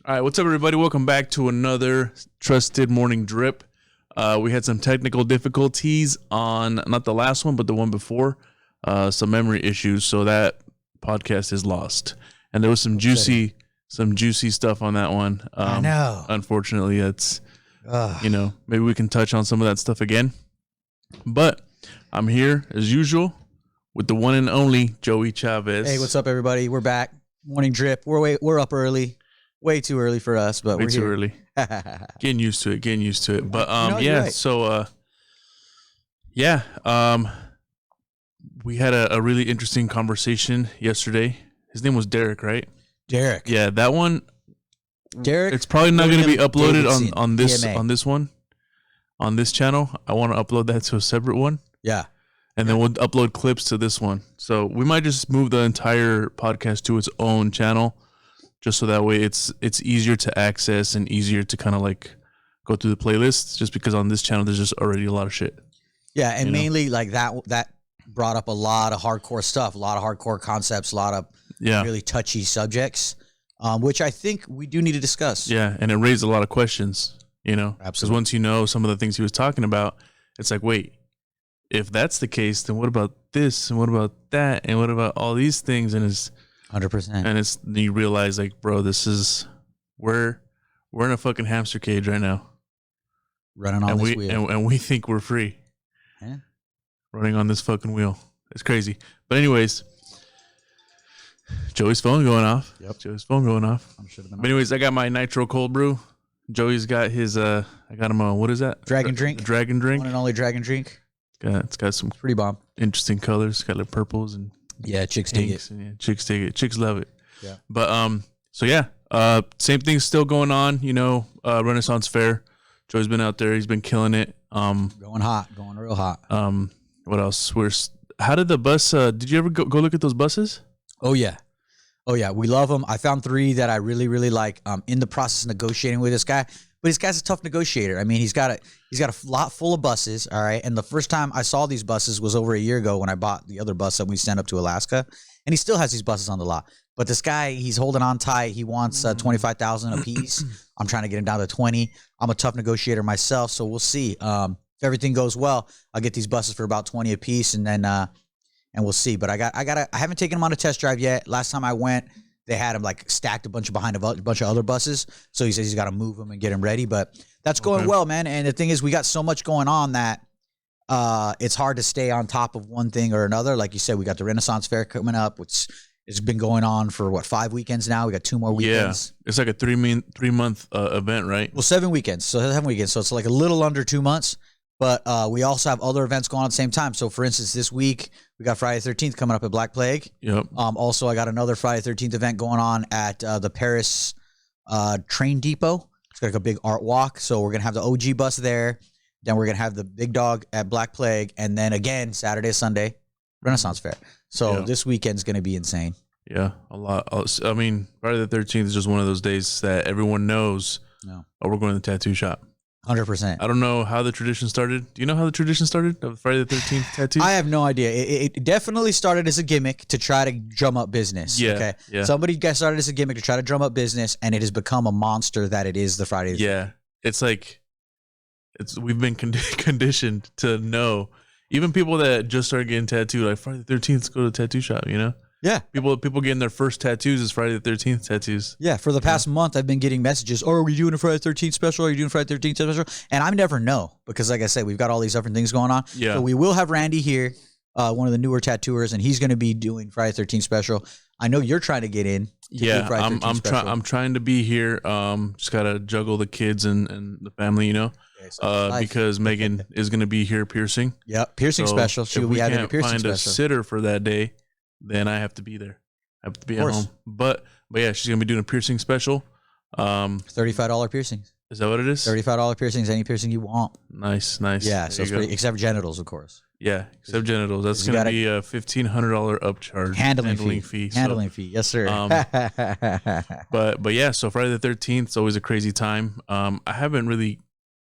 All right, what's up, everybody? Welcome back to another Trusted Morning Drip. We had some technical difficulties on not the last one, but the one before. Some memory issues, so that podcast is lost. And there was some juicy stuff on that one. I know. Unfortunately, it's maybe we can touch on some of that stuff again. But I'm here as usual with the one and only Joey Chavez. Hey, what's up, everybody? We're back. Morning Drip. We're up early. Way too early for us, but we're here. Way too early. Getting used to it. But right. So we had a really interesting conversation yesterday. His name was Derek, right? Derek. Yeah, that one. Derek. It's probably not going to be uploaded on this PMA. on this channel. I want to upload that to a separate one. Yeah. And then we'll upload clips to this one. So we might just move the entire podcast to its own channel, just so that way it's easier to access and easier to kind of like go through the playlists, just because on this channel there's just already a lot of shit. Yeah, and mainly like that brought up a lot of hardcore stuff, a lot of hardcore concepts, a lot of really touchy subjects, which I think we do need to discuss. Yeah, and it raised a lot of questions, Absolutely. Because once you know some of the things he was talking about, it's like, wait, if that's the case, then what about this and what about that and what about all these things? And it's 100%. And you realize, like, bro, we're in a fucking hamster cage right now, running on this wheel, and we think we're free, running on this fucking wheel. It's crazy. But anyways, Joey's phone going off. Yep, Joey's phone going off. But anyways, I got my nitro cold brew. Joey's got his. I got him on. What is that? Dragon drink. Dragon drink. One and only dragon drink. It's got some pretty bomb, interesting colors. It's got like purples and. Yeah, chicks dig it. Yeah, chicks dig it. Chicks love it. Yeah. But same thing's still going on. Renaissance Fair. Joey's been out there. He's been killing it. Going real hot. What else? How did the bus? Did you ever go look at those buses? Oh yeah, we love them. I found 3 that I really really like. In the process of negotiating with this guy. But this guy's a tough negotiator. I mean, he's got a lot full of buses, all right? And the first time I saw these buses was over a year ago when I bought the other bus that we sent up to Alaska. And he still has these buses on the lot. But this guy, he's holding on tight. He wants $25,000 a piece. I'm trying to get him down to 20. I'm a tough negotiator myself, so we'll see. If everything goes well, I'll get these buses for about 20 a piece, and then and we'll see. But I haven't taken them on a test drive yet. Last time I went, they had him like stacked behind a bunch of other buses. So he says he's got to move them and get them ready. But that's going well, man. And the thing is, we got so much going on that it's hard to stay on top of one thing or another. Like you said, we got the Renaissance Fair coming up, which has been going on for 5 weekends now. We got 2 more weekends. Yeah, it's like a 3-month event, right? Well, 7 weekends. So 7 weekends. So it's like a little under 2 months. But we also have other events going on at the same time. So, for instance, this week, we got Friday the 13th coming up at Black Plague. Yep. Also, I got another Friday the 13th event going on at the Paris train depot. It's got like a big art walk. So we're going to have the OG bus there. Then we're going to have the big dog at Black Plague. And then again, Saturday, Sunday, Renaissance Fair. So this weekend's going to be insane. Yeah, a lot. I mean, Friday the 13th is just one of those days that everyone knows, we're going to the tattoo shop. 100%. I don't know how the tradition started. Do you know how the tradition started of Friday the 13th tattoos? I have no idea. It definitely started as a gimmick to try to drum up business. Yeah. Okay. Yeah. Somebody started as a gimmick to try to drum up business, and it has become a monster that it is the Friday. Yeah. It's like we've been conditioned to know. Even people that just started getting tattooed, like Friday the 13th, let's go to the tattoo shop. Yeah. People getting their first tattoos is Friday the 13th tattoos. Yeah. For the past month, I've been getting messages. Oh, are we doing a Friday the 13th special? Are you doing a Friday the 13th special? And I never know because, like I said, we've got all these different things going on. Yeah. So we will have Randy here, one of the newer tattooers, and he's going to be doing Friday the 13th special. I know you're trying to get in. I'm trying to be here. Just gotta juggle the kids and the family, because Megan is gonna be here piercing. Yep, piercing special. She'll be having a piercing find special. A sitter for that day, then I have to be there. I have to be at home. But yeah, she's gonna be doing a piercing special. $35 piercings. Is that what it is? $35 piercings, any piercing you want. Nice. Yeah, so it's pretty, except for genitals, of course. Yeah, except genitals. That's going to be a $1,500 upcharge. Handling fee. Handling fee. Yes, sir. But yeah, so Friday the 13th is always a crazy time. I haven't really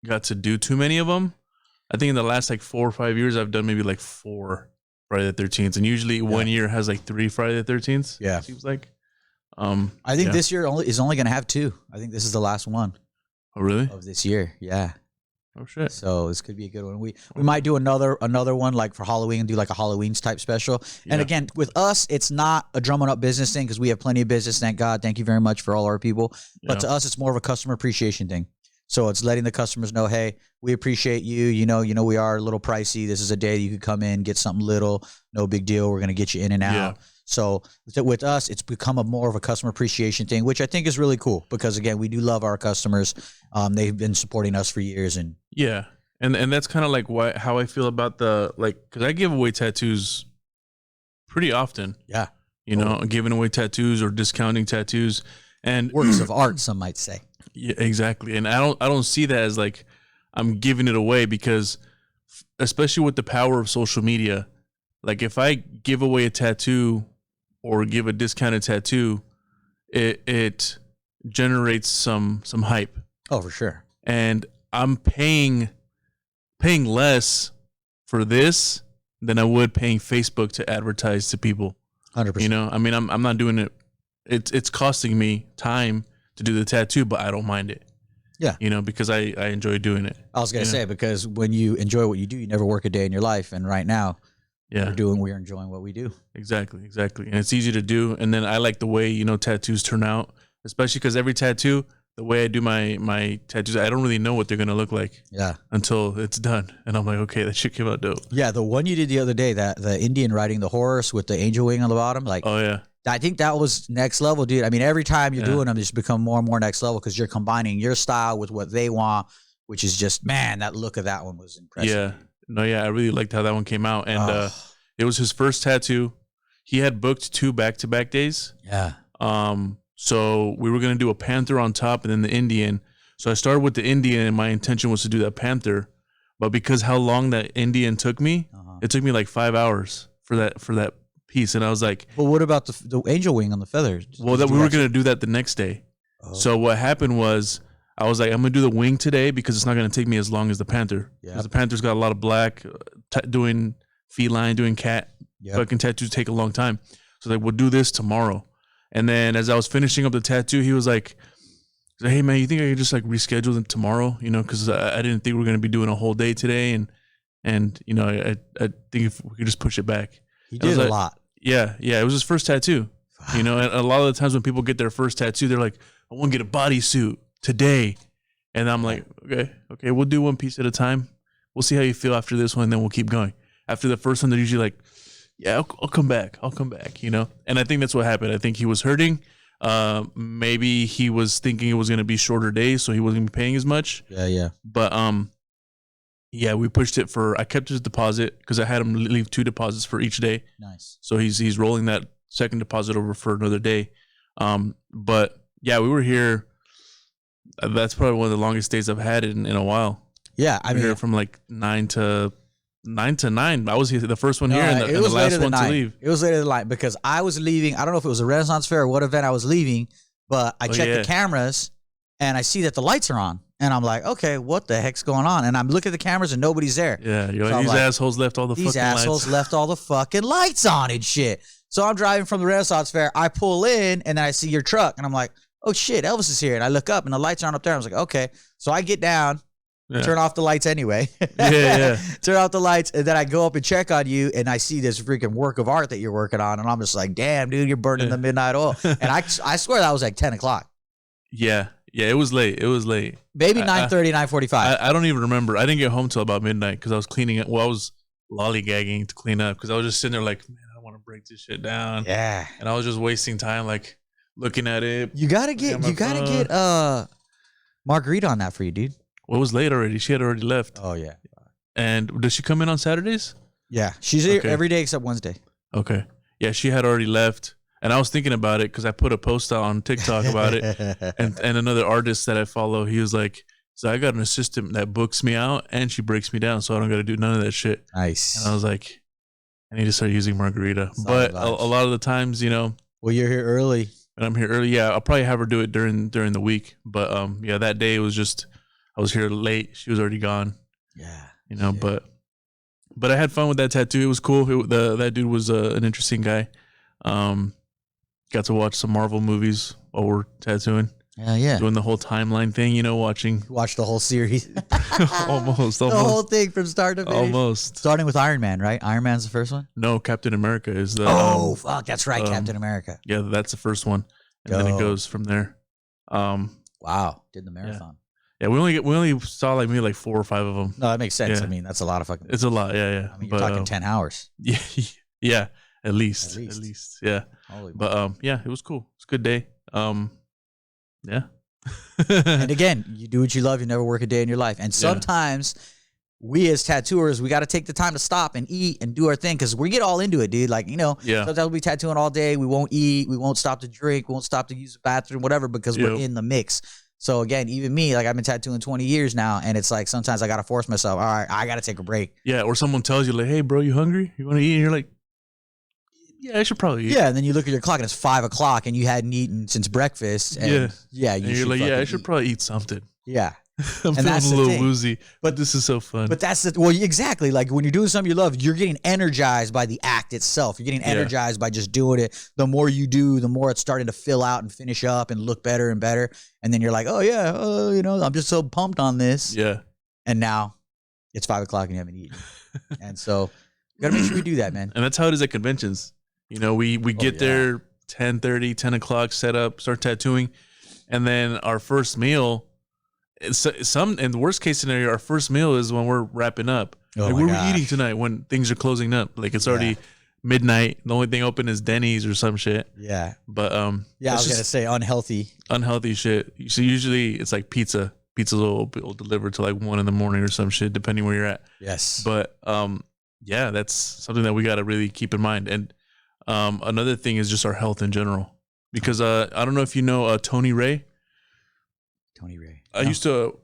got to do too many of them. I think in the last 4 or 5 years, I've done maybe 4 Friday the 13th. And usually 1 year has 3 Friday the 13th. Yeah. It seems like. I think this year is only going to have 2. I think this is the last one. Oh, really? Of this year, yeah. Oh shit! So this could be a good one. We might do another one like for Halloween and do like a Halloween's type special. Yeah. And again, with us, it's not a drumming up business thing because we have plenty of business. Thank God. Thank you very much for all our people. But to us, it's more of a customer appreciation thing. So it's letting the customers know, hey, we appreciate you. You know, we are a little pricey. This is a day you could come in, get something little, no big deal. We're gonna get you in and out. Yeah. So with us, it's become more of a customer appreciation thing, which I think is really cool because again, we do love our customers. They've been supporting us for years, and yeah, and that's kind of like how I feel about because I give away tattoos pretty often. Yeah, you know, giving away tattoos or discounting tattoos and works of art, some might say. Yeah, exactly. And I don't see that as like I'm giving it away because, especially with the power of social media, like if I give away a tattoo or give a discounted tattoo, it generates some hype. Oh, for sure. And I'm paying less for this than I would paying Facebook to advertise to people. 100%. You know, I mean, I'm not doing it. It's costing me time to do the tattoo, but I don't mind it. Yeah. You know, because I enjoy doing it. I was going to say, because when you enjoy what you do, you never work a day in your life. And right now, we're enjoying what we do. Exactly. And it's easy to do. And then I like the way, you know, tattoos turn out, especially because every tattoo, the way I do my tattoos, I don't really know what they're going to look like. Yeah. Until it's done. And I'm like, okay, that shit came out dope. Yeah. The one you did the other day, the Indian riding the horse with the angel wing on the bottom. Like, oh, yeah. I think that was next level, dude. I mean, every time you're doing them, they just become more and more next level because you're combining your style with what they want, which is just, man, that look of that one was impressive. Yeah. No, yeah. I really liked how that one came out. And it was his first tattoo. He had booked 2 back-to-back days. Yeah. So we were going to do a panther on top and then the Indian. So I started with the Indian and my intention was to do that panther. But because how long that Indian took me, it took me like 5 hours for that piece. And I was like, well, what about the angel wing on the feathers? Well, that we were going to do that the next day. Oh. So what happened was I was like, I'm going to do the wing today because it's not going to take me as long as the panther. Because the panther's got a lot of black, doing feline, doing cat, fucking tattoos take a long time. So like, we'll do this tomorrow. And then as I was finishing up the tattoo, he was like, hey man, you think I could just like reschedule it tomorrow? You know, because I didn't think we were going to be doing a whole day today. And you know, I think if we could just push it back. He did a lot. Yeah. It was his first tattoo. You know, and a lot of the times when people get their first tattoo, they're like, I want to get a bodysuit today. And I'm like, okay, we'll do one piece at a time. We'll see how you feel after this one, and then we'll keep going. After the first one, they're usually like, yeah, I'll come back, you know? And I think that's what happened. I think he was hurting. Maybe he was thinking it was going to be shorter days, so he wasn't going to be paying as much. Yeah. But, yeah, we pushed it I kept his deposit because I had him leave 2 deposits for each day. Nice. So he's rolling that second deposit over for another day. But yeah, we were here. That's probably one of the longest days I've had in a while. Yeah. I mean, here from like 9 to 9. I was here the first one here and the last one to leave. It was later than night because I was leaving. I don't know if it was a Renaissance Fair or what event I was leaving, but I checked the cameras and I see that the lights are on. And I'm like, okay, what the heck's going on? And I'm looking at the cameras and nobody's there. Yeah, you're like, these assholes left all the fucking lights. These assholes left all the fucking lights on and shit. So I'm driving from the Renaissance Fair. I pull in and then I see your truck and I'm like, oh shit, Elvis is here. And I look up and the lights aren't up there. I was like, okay. So I get down, turn off the lights anyway. Turn off the lights. And then I go up and check on you and I see this freaking work of art that you're working on. And I'm just like, damn, dude, you're burning the midnight oil. And I swear that was like 10 o'clock. Yeah, it was late. Maybe 9:30, 9:45. I don't even remember. I didn't get home till about midnight because I was cleaning it. Well, I was lollygagging to clean up because I was just sitting there like, man, I want to break this shit down. Yeah. And I was just wasting time like looking at it. You gotta get Margarita on that for you, dude. Well, it was late already. She had already left. Oh yeah. And does she come in on Saturdays? Yeah, she's here every day except Wednesday. Okay. Yeah, she had already left. And I was thinking about it because I put a post out on TikTok about it. and another artist that I follow, he was like, so I got an assistant that books me out and she breaks me down. So I don't got to do none of that shit. Nice. And I was like, I need to start using Margarita. But a lot of the times, you know. Well, you're here early. And I'm here early. Yeah, I'll probably have her do it during the week. But yeah, that day it was just, I was here late. She was already gone. Yeah. You know, but I had fun with that tattoo. It was cool. That dude was an interesting guy. got to watch some Marvel movies while we're tattooing. Yeah. Doing the whole timeline thing, you know, watching. Watch the whole series. almost. The whole thing from start to finish. Almost. Starting with Iron Man, right? Iron Man's the first one? No, Captain America is the. Oh, fuck. That's right. Captain America. Yeah, that's the first one. And then it goes from there. Wow. Did the marathon. Yeah, we only saw like maybe like 4 or 5 of them. No, that makes sense. Yeah. I mean, that's a lot of fucking. It's a lot. Yeah. I mean, you're talking 10 hours. Yeah. Yeah. At least. Yeah. Holy but yeah, it was cool. It's a good day. Yeah. And again, you do what you love. You never work a day in your life. And sometimes we as tattooers, we got to take the time to stop and eat and do our thing because we get all into it, dude. Like, you know, sometimes we'll be tattooing all day. We won't eat. We won't stop to drink. We won't stop to use the bathroom, whatever, because we're in the mix. So again, even me, like I've been tattooing 20 years now, and it's like sometimes I got to force myself. All right, I got to take a break. Yeah, or someone tells you like, hey, bro, you hungry? You want to eat? And you're like, yeah, I should probably eat. Yeah, and then you look at your clock and it's 5 o'clock and you hadn't eaten since breakfast. And and you're like, yeah, I should probably eat something. Yeah. I'm feeling a little woozy, but this is so fun. But that's the, well, exactly. Like when you're doing something you love, you're getting energized by the act itself. You're getting energized by just doing it. The more you do, the more it's starting to fill out and finish up and look better and better. And then you're like, oh yeah, you know, I'm just so pumped on this. Yeah. And now it's 5 o'clock and you haven't eaten. And so you gotta make sure you do that, man. And that's how it is at conventions. You know, we get there 10:30, 10 o'clock, set up, start tattooing, and then our first meal. In the worst case scenario, our first meal is when we're wrapping up. Like, where are we eating tonight when things are closing up? Like it's already midnight. The only thing open is Denny's or some shit. Yeah. But I was gonna say unhealthy shit. So usually it's like pizza. Pizza's will deliver to like 1 a.m. or some shit, depending where you're at. Yes. But yeah, that's something that we got to really keep in mind. And another thing is just our health in general, because I don't know if you know Tony Ray. Tony Ray. I used to.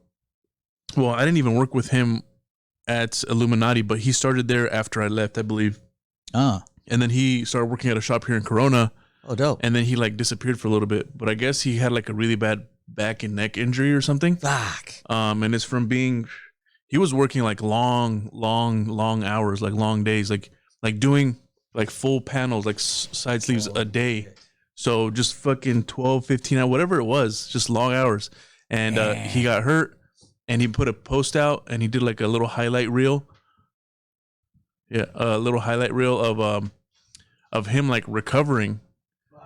Well, I didn't even work with him at Illuminati, but he started there after I left, I believe. And then he started working at a shop here in Corona. Oh, dope. And then he like disappeared for a little bit, but I guess he had like a really bad back and neck injury or something. Fuck. And it's from being, he was working like long hours, like long days, like doing like full panels, like side sleeves a day. So just fucking 12, 15 hours, whatever it was, just long hours. And he got hurt, and he put a post out, and he did like a little highlight reel. Yeah, a little highlight reel of him like recovering.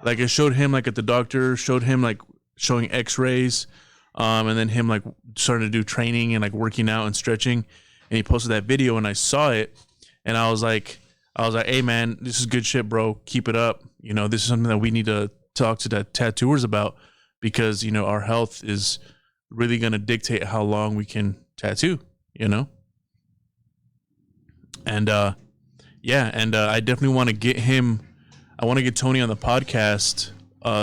Like it showed him like at the doctor, showed him like showing X-rays, and then him like starting to do training and like working out and stretching. And he posted that video, and I saw it, and I was like, hey man, this is good shit, bro. Keep it up. You know, this is something that we need to talk to the tattooers about, because, you know, our health is really going to dictate how long we can tattoo, you know? And, I definitely want to get him. I want to get Tony on the podcast,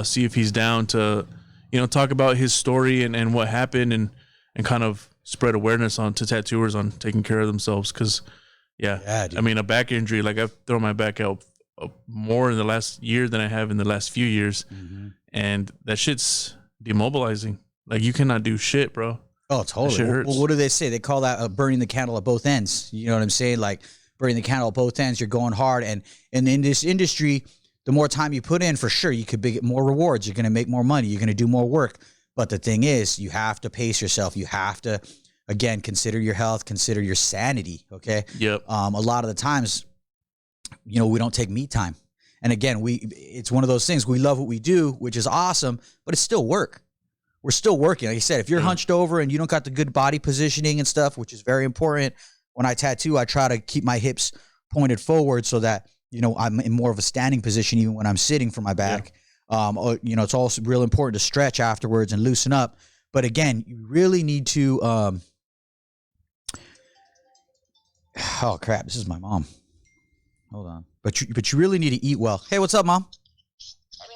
see if he's down to, you know, talk about his story and what happened and kind of spread awareness on to tattooers on taking care of themselves. Cause I mean, a back injury, like I've thrown my back out more in the last year than I have in the last few years. Mm-hmm. And that shit's demobilizing. Like you cannot do shit, bro. Oh, totally. That shit hurts. Well, what do they say? They call that burning the candle at both ends. You know what I'm saying? Like burning the candle at both ends. You're going hard. And in this industry, the more time you put in, for sure, you could get more rewards. You're going to make more money. You're going to do more work. But the thing is, you have to pace yourself. You have to, again, consider your health, consider your sanity. Okay. Yep. A lot of the times, you know, we don't take me time. And again, it's one of those things. We love what we do, which is awesome, but it's still work. We're still working. Like I said, if you're hunched over and you don't got the good body positioning and stuff, which is very important. When I tattoo, I try to keep my hips pointed forward so that, you know, I'm in more of a standing position even when I'm sitting for my back. Yeah. You know, it's also real important to stretch afterwards and loosen up. But again, you really need to oh crap, this is my mom. Hold on. But you really need to eat well. Hey, what's up, Mom?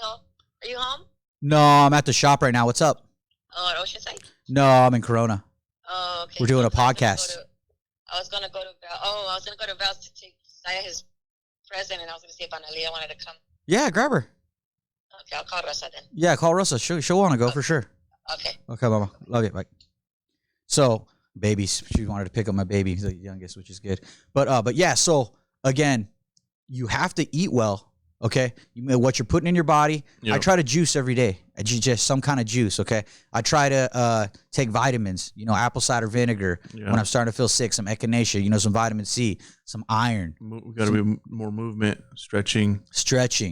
Are you home? No, I'm at the shop right now. What's up? Oh, at Oceanside? No, I'm in Corona. Oh, okay. We're doing a podcast. I was gonna go to Val's to take Saya his present, and I was gonna see if Analia wanted to come. Yeah, grab her. Okay, I'll call Rosa then. Yeah, call Rosa. She'll want to go for sure. Okay. Okay, Mama. Love you. Bye. So, babies. She wanted to pick up my baby, the youngest, which is good. But yeah, so again, you have to eat well. Okay, what you're putting in your body. Yep. I try to juice every day. Just some kind of juice. Okay, I try to take vitamins. You know, apple cider vinegar when I'm starting to feel sick. Some echinacea. You know, some vitamin C, some iron. We got to be more movement, stretching.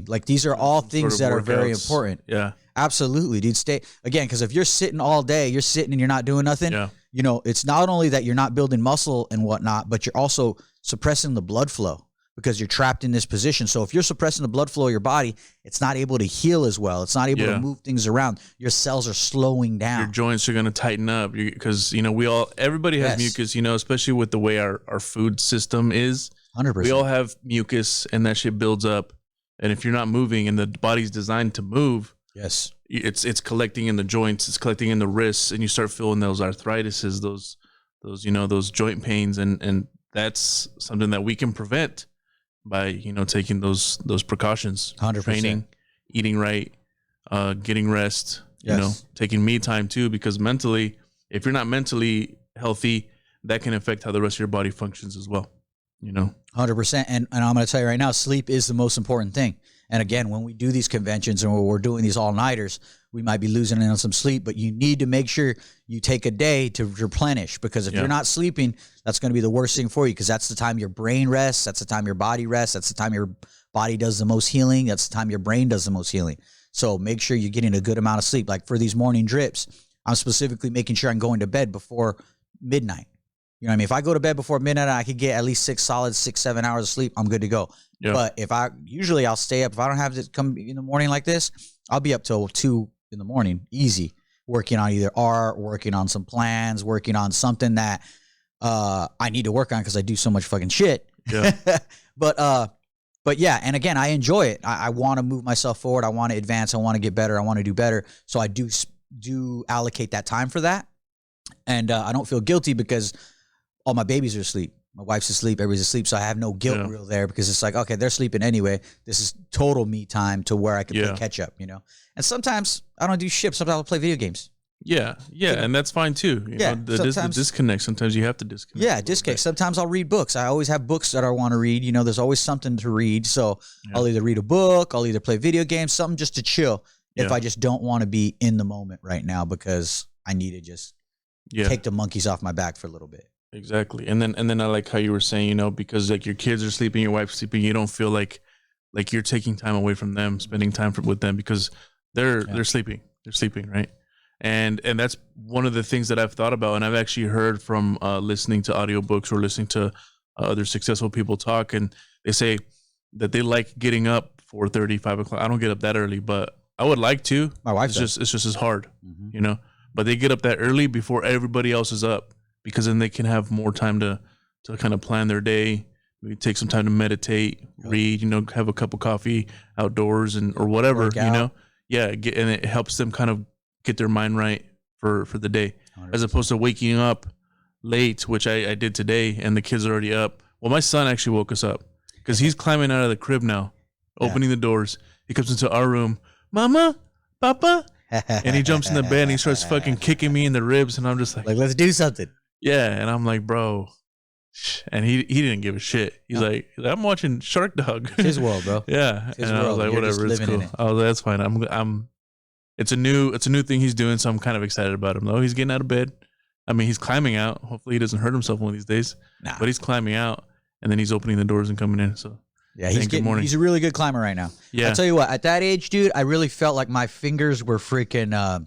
Like these are all things that are very important. Yeah, absolutely, dude. Stay again, because if you're sitting all day, you're sitting and you're not doing nothing. Yeah. You know, it's not only that you're not building muscle and whatnot, but you're also suppressing the blood flow, because you're trapped in this position. So if you're suppressing the blood flow of your body, it's not able to heal as well. It's not able to move things around. Your cells are slowing down. Your joints are going to tighten up because, you know, everybody has mucus, you know, especially with the way our food system is. 100%. We all have mucus and that shit builds up. And if you're not moving and the body's designed to move, it's collecting in the joints, it's collecting in the wrists, and you start feeling those arthritises, those, you know, those joint pains. And that's something that we can prevent by, you know, taking those precautions, 100%. Training, eating right, getting rest, you know, taking me time too, because mentally, if you're not mentally healthy, that can affect how the rest of your body functions as well, you know. 100%. And I'm going to tell you right now, sleep is the most important thing. And again, when we do these conventions and when we're doing these all-nighters, we might be losing on some sleep, but you need to make sure you take a day to replenish, because if you're not sleeping, that's going to be the worst thing for you, because that's the time your brain rests. That's the time your body rests. That's the time your body does the most healing. That's the time your brain does the most healing. So make sure you're getting a good amount of sleep. Like for these morning drips, I'm specifically making sure I'm going to bed before midnight. You know what I mean? If I go to bed before midnight, I could get at least 6-7 hours of sleep. I'm good to go. Yeah. But I'll stay up. If I don't have to come in the morning like this, I'll be up till 2 in the morning, easy, working on either art, working on some plans, working on something that I need to work on because I do so much fucking shit. Yeah. But yeah, and again, I enjoy it. I want to move myself forward. I want to advance. I want to get better. I want to do better. So I do allocate that time for that. And I don't feel guilty because all my babies are asleep. My wife's asleep. Everybody's asleep. So I have no guilt real there, because it's like, okay, they're sleeping anyway. This is total me time to where I can play catch up, you know? And sometimes I don't do shit. Sometimes I'll play video games. Yeah. And that's fine too. You know, the disconnect. Sometimes you have to disconnect. Yeah, disconnect. Sometimes I'll read books. I always have books that I want to read. You know, there's always something to read. So I'll either read a book, I'll either play video games, something just to chill if I just don't want to be in the moment right now, because I need to just take the monkeys off my back for a little bit. Exactly. And then I like how you were saying, you know, because like your kids are sleeping, your wife's sleeping, you don't feel like you're taking time away from them, spending time with them, because they're sleeping. They're sleeping, right? And that's one of the things that I've thought about, and I've actually heard from listening to audiobooks or listening to other successful people talk, and they say that they like getting up 4:30, 5 o'clock. I don't get up that early, but I would like to. My wife does. It's just as hard, you know. But they get up that early before everybody else is up, because then they can have more time to kind of plan their day, maybe take some time to meditate, read, you know, have a cup of coffee outdoors or whatever, you know. Yeah, and it helps them kind of get their mind right for the day, 100%. As opposed to waking up late, which I did today, and the kids are already up. Well, my son actually woke us up because he's climbing out of the crib now, opening the doors. He comes into our room, Mama, Papa, and he jumps in the bed and he starts fucking kicking me in the ribs, and I'm just like let's do something. Yeah, and I'm like, bro, and he didn't give a shit. He's like, I'm watching Shark Dog. It's his world, bro. Yeah, and I was like, whatever, it's cool. I was like, that's fine. I'm. It's a new thing he's doing, so I'm kind of excited about him. Though he's getting out of bed. I mean, he's climbing out. Hopefully, he doesn't hurt himself one of these days. Nah. But he's climbing out, and then he's opening the doors and coming in. So yeah, he's a really good climber right now. Yeah, I'll tell you what. At that age, dude, I really felt like my fingers were freaking.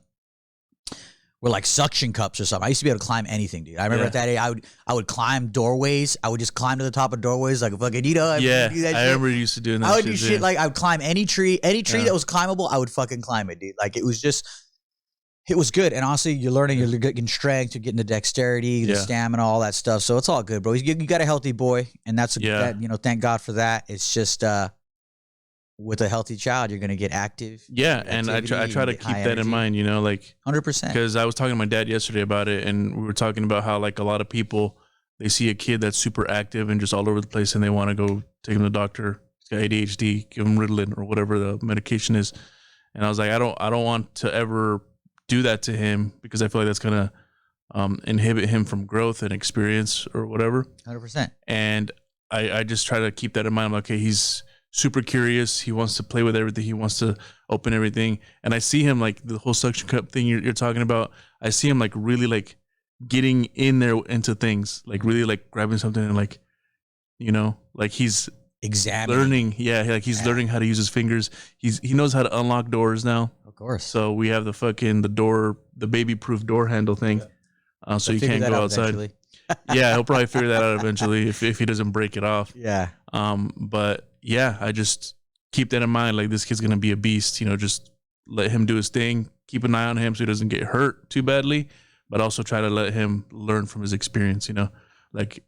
Were like suction cups or something. I used to be able to climb anything, dude. I remember at that age, I would climb doorways. I would just climb to the top of doorways like a fucking, you know. I remember you used to doing that. I would do shit like I would climb any tree that was climbable. I would fucking climb it, dude. Like it was good. And honestly, you're learning, you're getting strength, you're getting the dexterity, the stamina, all that stuff. So it's all good, bro. You got a healthy boy, and that's that, you know. Thank God for that. It's just with a healthy child, you're going to get active. Yeah, and I try to keep that in mind, you know, like 100%. Because I was talking to my dad yesterday about it, and we were talking about how like a lot of people, they see a kid that's super active and just all over the place, and they want to go take him to the doctor. He's got ADHD, give him Ritalin or whatever the medication is. And I was like, I don't want to ever do that to him, because I feel like that's going to inhibit him from growth and experience or whatever. 100%. And I just try to keep that in mind. I'm like, okay, he's super curious. He wants to play with everything. He wants to open everything. And I see him like the whole suction cup thing you're talking about. I see him like really like getting in there into things, like really like grabbing something and like, you know, like he's learning. Yeah, like he's learning how to use his fingers. He knows how to unlock doors now. Of course. So we have the baby-proof door handle thing. So you can't go outside. Yeah, he'll probably figure that out eventually if he doesn't break it off. Yeah. But yeah, I just keep that in mind. Like, this kid's gonna be a beast. You know, just let him do his thing. Keep an eye on him so he doesn't get hurt too badly. But also try to let him learn from his experience. You know, like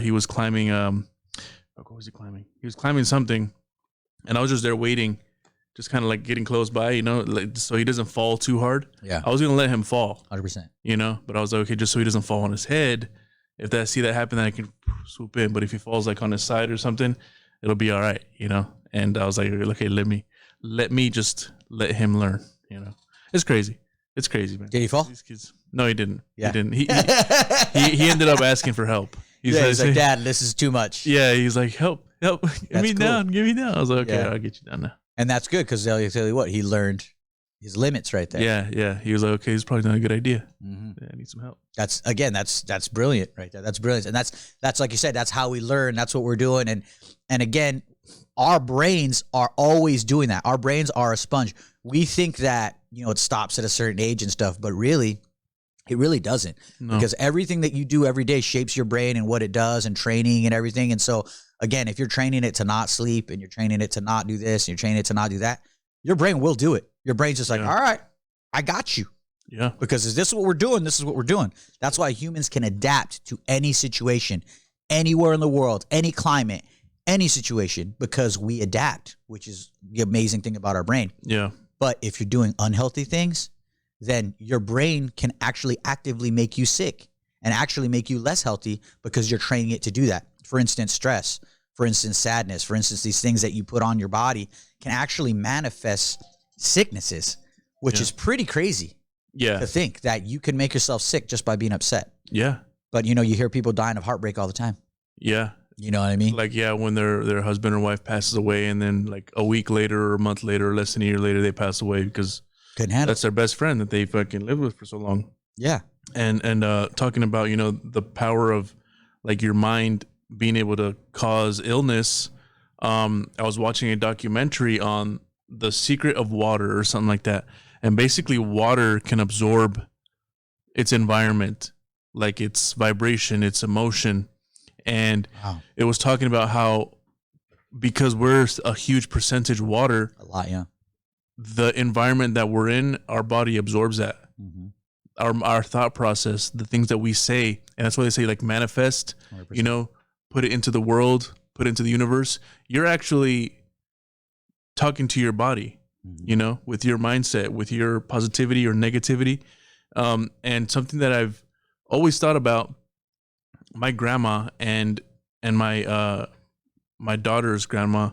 he was climbing. What was he climbing? He was climbing something, and I was just there waiting, just kind of like getting close by. You know, like so he doesn't fall too hard. Yeah. I was gonna let him fall. 100%. You know, but I was like, okay, just so he doesn't fall on his head. If that happen, then I can swoop in. But if he falls like on his side or something, it'll be all right, you know. And I was like, okay, let me just let him learn. You know, it's crazy. It's crazy, man. Did he fall? These kids. No, he didn't. Yeah. He didn't. He ended up asking for help. He's like, Dad, this is too much. Yeah, he's like, help, get me down. I was like, okay, I'll get you down now. And that's good because they'll tell you what, he learned his limits right there. Yeah. He was like, okay, it's probably not a good idea. Mm-hmm. Yeah, I need some help. That's brilliant right there. That's brilliant. And that's like you said, that's how we learn. That's what we're doing. And again, our brains are always doing that. Our brains are a sponge. We think that, you know, it stops at a certain age and stuff, but really, it really doesn't. No. Because everything that you do every day shapes your brain and what it does and training and everything. And so again, if you're training it to not sleep and you're training it to not do this and you're training it to not do that, your brain will do it. Your brain's just like, all right, I got you. Yeah. Because is this what we're doing? This is what we're doing. That's why humans can adapt to any situation, anywhere in the world, any climate, any situation, because we adapt, which is the amazing thing about our brain. Yeah. But if you're doing unhealthy things, then your brain can actually actively make you sick and actually make you less healthy because you're training it to do that. For instance, stress, for instance, sadness, for instance, these things that you put on your body can actually manifest sicknesses, which is pretty crazy. Yeah. To think that you can make yourself sick just by being upset. Yeah. But, you know, you hear people dying of heartbreak all the time. Yeah. You know what I mean? Like, yeah, when their husband or wife passes away and then like a week later or a month later or less than a year later, they pass away because couldn't handle that's their best friend that they fucking lived with for so long. Yeah. And talking about, you know, the power of like your mind being able to cause illness. I was watching a documentary on the secret of water or something like that. And basically water can absorb its environment, like its vibration, its emotion. And it was talking about how, because we're a huge percentage water, a lot, yeah, the environment that we're in, our body absorbs that. Mm-hmm. Our thought process, the things that we say, and that's why they say like manifest, 100%. You know, put it into the world, put it into the universe. You're actually talking to your body, you know, with your mindset, with your positivity or negativity. And something that I've always thought about, my grandma and my my daughter's grandma,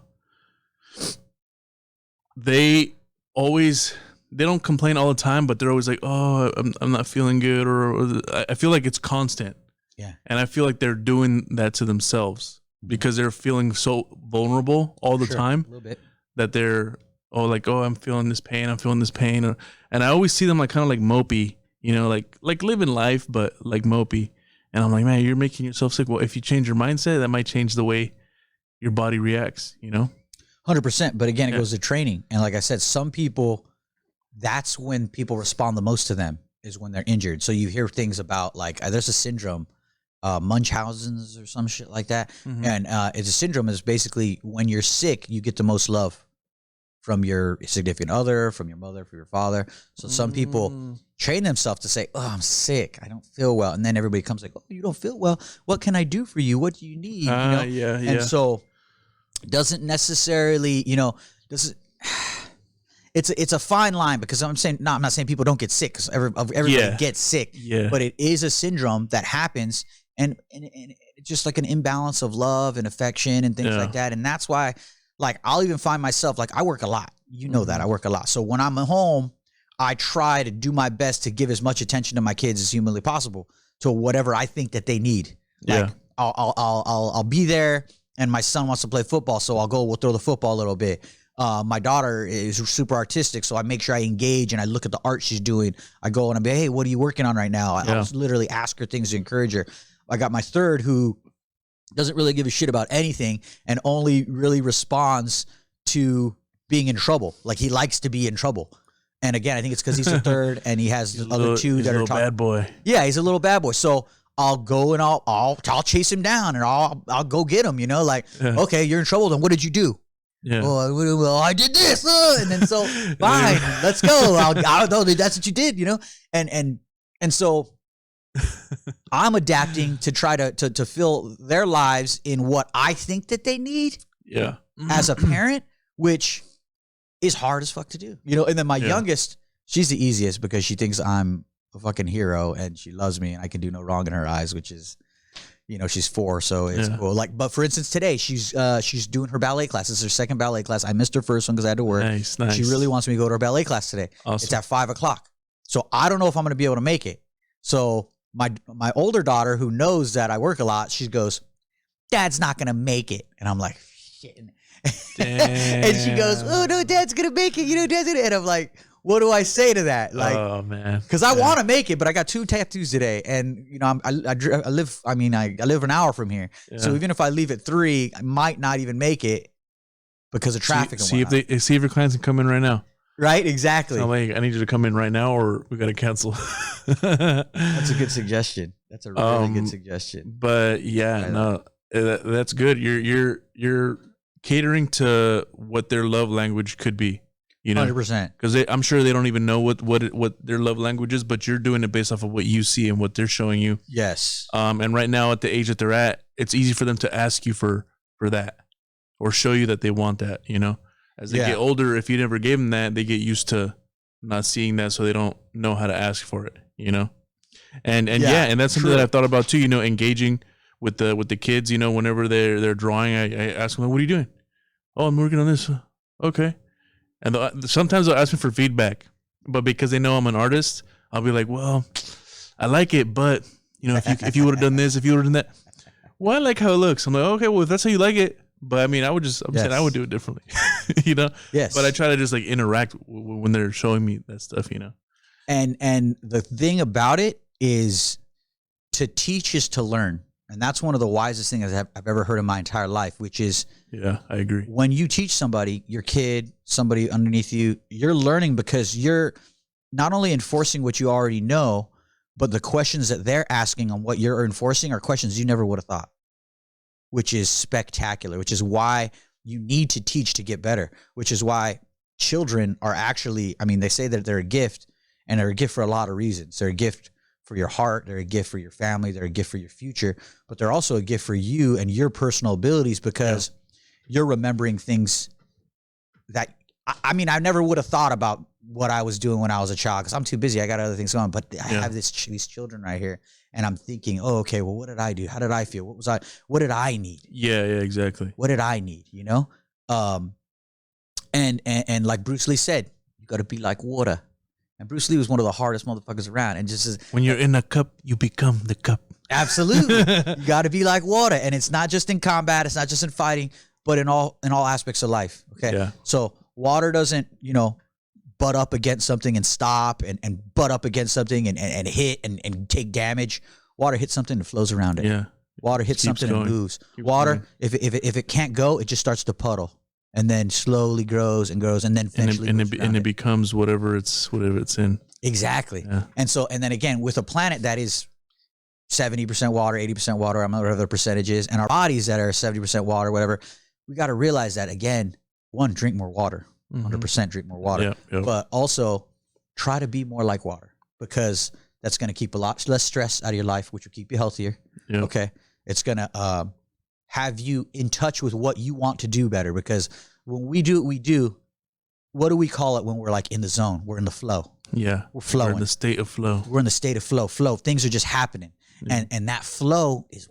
they don't complain all the time, but they're always like, oh, I'm not feeling good, or I feel like it's constant. Yeah. And I feel like they're doing that to themselves because they're feeling so vulnerable all the time, a little bit, that they're I'm feeling this pain, and I always see them like kind of like mopey, you know, like living life, but like mopey. And I'm like, man, you're making yourself sick. Well, if you change your mindset, that might change the way your body reacts, you know? 100%. But again, it goes to training. And like I said, some people, that's when people respond the most to them, is when they're injured. So you hear things about like, there's a syndrome, Munchausen's or some shit like that. Mm-hmm. And it's a syndrome is basically when you're sick, you get the most love from your significant other, from your mother, from your father. So some people train themselves to say, oh, I'm sick, I don't feel well. And then everybody comes like, oh, you don't feel well. What can I do for you? What do you need? You know? Yeah. And so it doesn't necessarily, you know, it's a fine line, because I'm not saying people don't get sick, because everybody gets sick, but it is a syndrome that happens, and it's just like an imbalance of love and affection and things like that. And that's why, like, I'll even find myself, like, I work a lot. You know that I work a lot. So when I'm at home, I try to do my best to give as much attention to my kids as humanly possible, to whatever I think that they need. Like, I'll be there. and my son wants to play football, so we'll throw the football a little bit. My daughter is super artistic, so I make sure I engage and I look at the art she's doing. I go and I'm like, hey, what are you working on right now? I'll literally ask her things to encourage her. I got my third who doesn't really give a shit about anything and only really responds to being in trouble. Like he likes to be in trouble. And again, I think it's because he's the third and he has the other two that are bad boy. Yeah, he's a little bad boy. So I'll go and I'll chase him down and I'll go get him, like, okay, you're in trouble. Then what did you do? Yeah. Well, I did this, and then so fine, let's go. I'll know that's what you did, and so I'm adapting to try to fill their lives in what I think that they need. Yeah. As a parent, which is hard as fuck to do, And then my youngest, she's the easiest because she thinks I'm a fucking hero and she loves me and I can do no wrong in her eyes, which is. She's 4, so it's cool. But for instance, today she's doing her ballet class. It's her second ballet class. I missed her first one because I had to work. Nice. She really wants me to go to her ballet class today. Awesome. It's at 5:00. So I don't know if I'm going to be able to make it. So my older daughter, who knows that I work a lot, she goes, "Dad's not going to make it," and I'm like, "Shit." And she goes, "Oh no, Dad's going to make it. Dad's gonna," and I'm like. What do I say to that? Like, oh man, because I want to make it, but I got 2 tattoos today, and I live. I live an hour from here, so even if I leave at 3, I might not even make it because of traffic. See if your clients can come in right now. Right, exactly. So like, I need you to come in right now, or we got to cancel. That's a good suggestion. That's a really good suggestion. But that's good. You're catering to what their love language could be. 100%. Because I'm sure they don't even know what their love language is, but you're doing it based off of what you see and what they're showing you. Yes. And right now at the age that they're at, it's easy for them to ask you for that or show you that they want that, As they get older, if you never gave them that, they get used to not seeing that, so they don't know how to ask for it, And that's something that I've thought about too, engaging with the kids, whenever they're drawing, I ask them, "What are you doing?" "Oh, I'm working on this." "Okay." And sometimes they'll ask me for feedback, but because they know I'm an artist, I'll be like, "Well, I like it, but if you would have done this, if you would have done that, well, I like how it looks." I'm like, "Okay, well, if that's how you like it," but I'm saying I would do it differently, Yes. But I try to just like interact when they're showing me that stuff, And the thing about it is, to teach is to learn. And that's one of the wisest things I've ever heard in my entire life, which is, yeah, I agree. When you teach somebody, your kid, somebody underneath you, you're learning because you're not only enforcing what you already know, but the questions that they're asking on what you're enforcing are questions you never would have thought, which is spectacular, which is why you need to teach to get better, which is why children are actually, they say that they're a gift, and they're a gift for a lot of reasons. They're a gift for your heart, they're a gift for your family, they're a gift for your future, but they're also a gift for you and your personal abilities because you're remembering things that, I never would have thought about what I was doing when I was a child because I'm too busy. I got other things going on, but I have these children right here and I'm thinking, oh, okay, well, what did I do? How did I feel? What did I need? Yeah, exactly. What did I need? And like Bruce Lee said, you got to be like water. And Bruce Lee was one of the hardest motherfuckers around. And just when you're in a cup, you become the cup. Absolutely. You got to be like water. And it's not just in combat. It's not just in fighting, but in all aspects of life. Okay. Yeah. So water doesn't, butt up against something and stop and butt up against something and hit and take damage. Water hits something and flows around it. Yeah. Water hits something and moves. Water, if it can't go, it just starts to puddle. And then slowly grows and grows, and then eventually and it becomes whatever it's in. Exactly. Yeah. And then again, with a planet that is 70% water, 80% water, I don't know whatever the percentage is, and our bodies that are 70% water, whatever, we got to realize that again. One, drink more water. 100% drink more water. Yep. But also try to be more like water because that's going to keep a lot less stress out of your life, which will keep you healthier. Yep. Okay. It's going to have you in touch with what you want to do better because when we do what we do, what do we call it when we're like in the zone? We're in the flow. Yeah. We're flowing. We're in the state of flow. We're in the state of flow. Flow. Things are just happening. Yeah. And that flow is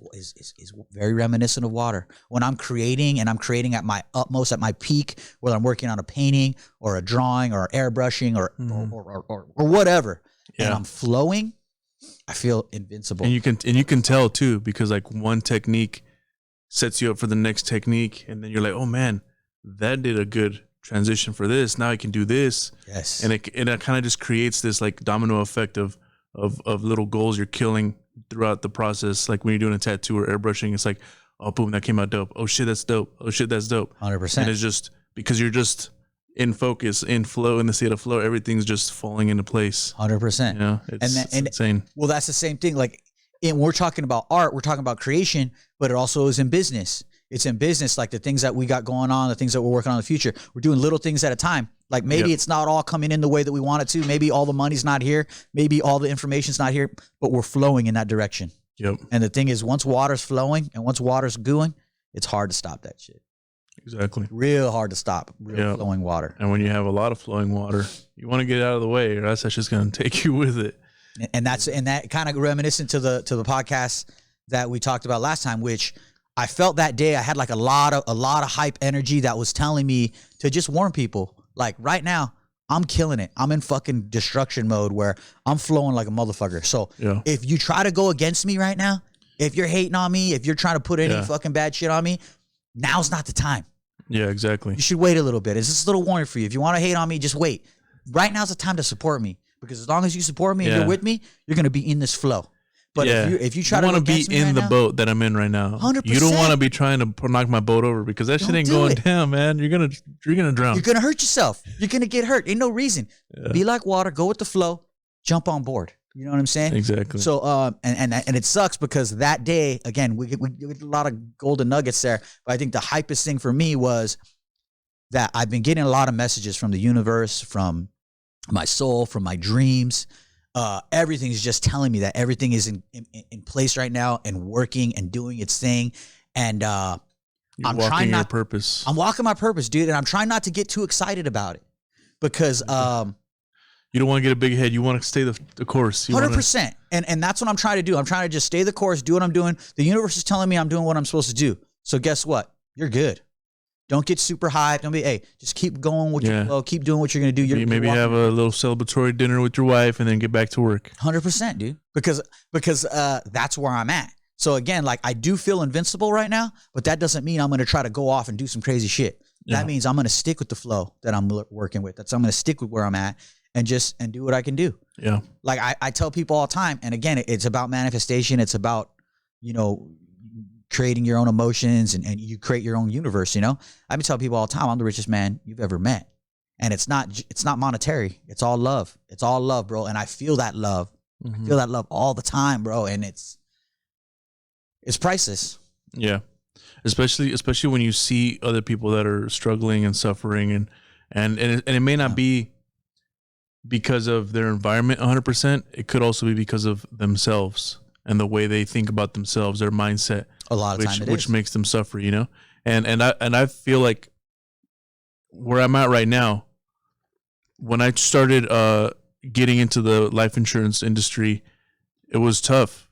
very reminiscent of water. When I'm creating and I'm creating at my utmost, at my peak, whether I'm working on a painting or a drawing or airbrushing or whatever, and I'm flowing, I feel invincible. And you can tell too, because like one technique sets you up for the next technique, and then you're like, oh man, that did a good transition for this. Now I can do this. Yes. And it kind of just creates this like domino effect of little goals you're killing throughout the process. Like when you're doing a tattoo or airbrushing, it's like, oh boom, that came out dope. Oh shit, that's dope. Oh shit, that's dope. 100%. And it's just because you're just in focus, in flow, in the state of flow, everything's just falling into place. 100%. You know, it's insane. Well, that's the same thing. Like, and we're talking about art, we're talking about creation, but it also is in business. It's in business, like the things that we got going on, the things that we're working on in the future. We're doing little things at a time. Like maybe it's not all coming in the way that we want it to. Maybe all the money's not here. Maybe all the information's not here, but we're flowing in that direction. Yep. And the thing is, once water's flowing and once water's gooing, it's hard to stop that shit. Exactly. Real hard to stop flowing water. And when you have a lot of flowing water, you want to get it out of the way, or else that's just going to take you with it. And that kind of reminiscent to the podcast that we talked about last time, which I felt that day I had like a lot of hype energy that was telling me to just warn people. Like right now, I'm killing it. I'm in fucking destruction mode where I'm flowing like a motherfucker. So if you try to go against me right now, if you're hating on me, if you're trying to put any fucking bad shit on me, now's not the time. Yeah, exactly. You should wait a little bit. It's just a little warning for you. If you want to hate on me, just wait. Right now's the time to support me, because as long as you support me and you're with me, you're going to be in this flow. But if you try to want to be in the boat that I'm in right now, 100%. You don't want to be trying to knock my boat over, because that shit ain't going down, man. You're gonna drown. You're gonna hurt yourself. You're gonna get hurt. Ain't no reason. Be like water. Go with the flow. Jump on board. You know what I'm saying? Exactly. So and it sucks because that day again we get a lot of golden nuggets there. But I think the hypest thing for me was that I've been getting a lot of messages from the universe, from my soul, from my dreams. Everything's just telling me that everything is in place right now and working and doing its thing. And I'm trying not purpose. I'm walking my purpose, dude. And I'm trying not to get too excited about it, because you don't want to get a big head. You want to stay the course. 100%. And that's what I'm trying to do. I'm trying to just stay the course, do what I'm doing. The universe is telling me I'm doing what I'm supposed to do. So guess what? You're good. Don't get super hyped. Don't be, just keep going with your flow. Keep doing what you're going to do. Maybe have a little celebratory dinner with your wife and then get back to work. 100%, dude. Because that's where I'm at. So again, like I do feel invincible right now, but that doesn't mean I'm going to try to go off and do some crazy shit. That means I'm going to stick with the flow that I'm working with. I'm going to stick with where I'm at and do what I can do. Yeah. Like I tell people all the time, and again, it's about manifestation. It's about, creating your own emotions and you create your own universe. I've been telling people all the time, I'm the richest man you've ever met. And it's not monetary. It's all love. It's all love, bro. And I feel that love. I feel that love all the time, bro. And it's priceless. Yeah. Especially when you see other people that are struggling and suffering and it may not be because of their environment 100%. It could also be because of themselves and the way they think about themselves, their mindset. A lot of time which makes them suffer, and I feel like where I'm at right now, when I started getting into the life insurance industry, it was tough,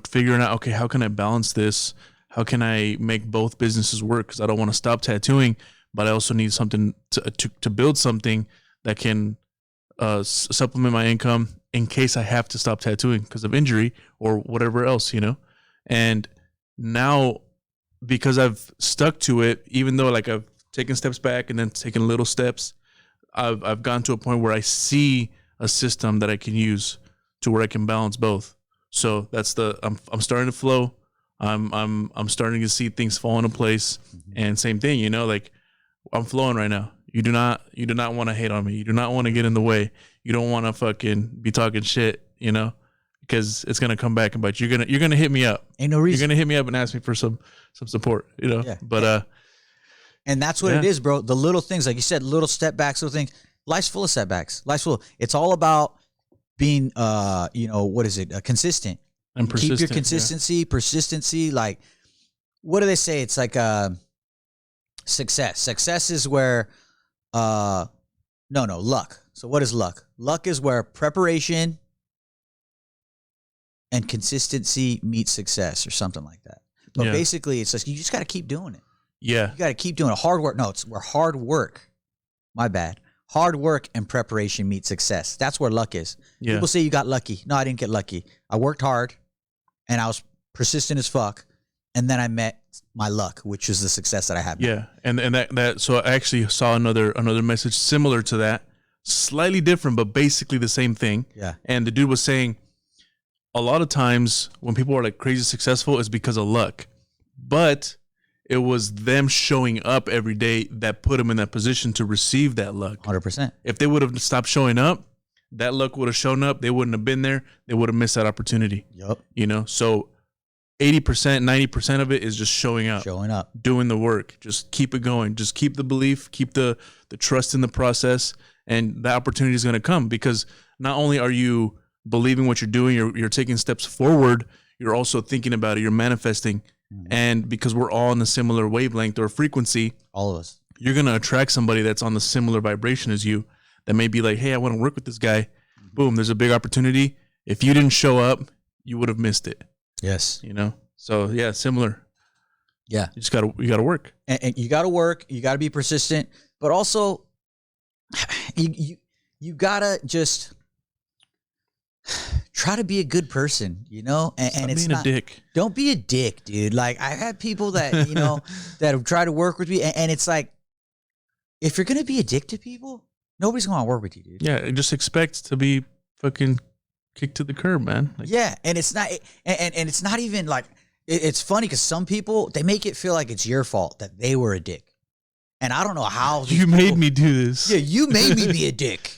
figuring out, okay, how can I balance this? How can I make both businesses work? Because I don't want to stop tattooing, but I also need something to build something that can supplement my income in case I have to stop tattooing because of injury or whatever else, and now, because I've stuck to it, even though like I've taken steps back and then taken little steps, I've gotten to a point where I see a system that I can use to where I can balance both. So that's I'm starting to flow. I'm starting to see things fall into place. And same thing, like I'm flowing right now. You do not want to hate on me. You do not want to get in the way. You don't want to fucking be talking shit, because it's gonna come back and bite. You're gonna hit me up. Ain't no reason. You're gonna hit me up and ask me for some support, Yeah. But and that's what it is, bro. The little things, like you said, little step backs, little things. Life's full of setbacks. It's all about being what is it? Consistent. And persistent. Keep your consistency, persistency. Like, what do they say? It's like success. Success is where luck. So what is luck? Luck is where preparation and consistency meet success, or something like that. But basically, it's just you just got to keep doing it. Yeah, you got to keep doing it. Hard work. No, it's where hard work. My bad. Hard work and preparation meet success. That's where luck is. Yeah. People say you got lucky. No, I didn't get lucky. I worked hard, and I was persistent as fuck, and then I met my luck, which is the success that I have now. Yeah, and that so I actually saw another message similar to that, slightly different but basically the same thing. Yeah. And the dude was saying a lot of times when people are like crazy successful is because of luck, but it was them showing up every day that put them in that position to receive that luck. 100%. If they would have stopped showing up, that luck would have shown up. They wouldn't have been there. They would have missed that opportunity. Yep. You know, so 80%, 90% of it is just showing up, doing the work. Just keep it going. Just keep the belief, keep the trust in the process, and the opportunity is going to come, because not only are you believing what you're doing, you're taking steps forward, you're also thinking about it, you're manifesting. And because we're all in a similar wavelength or frequency, all of us, you're going to attract somebody that's on the similar vibration as you, that may be like, hey, I want to work with this guy. Boom, there's a big opportunity. If you didn't show up, you would have missed it. Yes. You know? So yeah, similar. Yeah. You gotta work. And you gotta work, you gotta be persistent, but also you gotta just try to be a good person, you know? And it's not a dick. Don't be a dick, dude. Like, I've had people that, you know, that have tried to work with me, and it's like, if you're gonna be a dick to people, nobody's gonna work with you, dude. Yeah, just expect to be fucking kicked to the curb, man. Like, yeah, and it's not, and it's not even like, it's funny because some people, they make it feel like it's your fault that they were a dick. And I don't know how you made me do this. Yeah, you made me be a dick.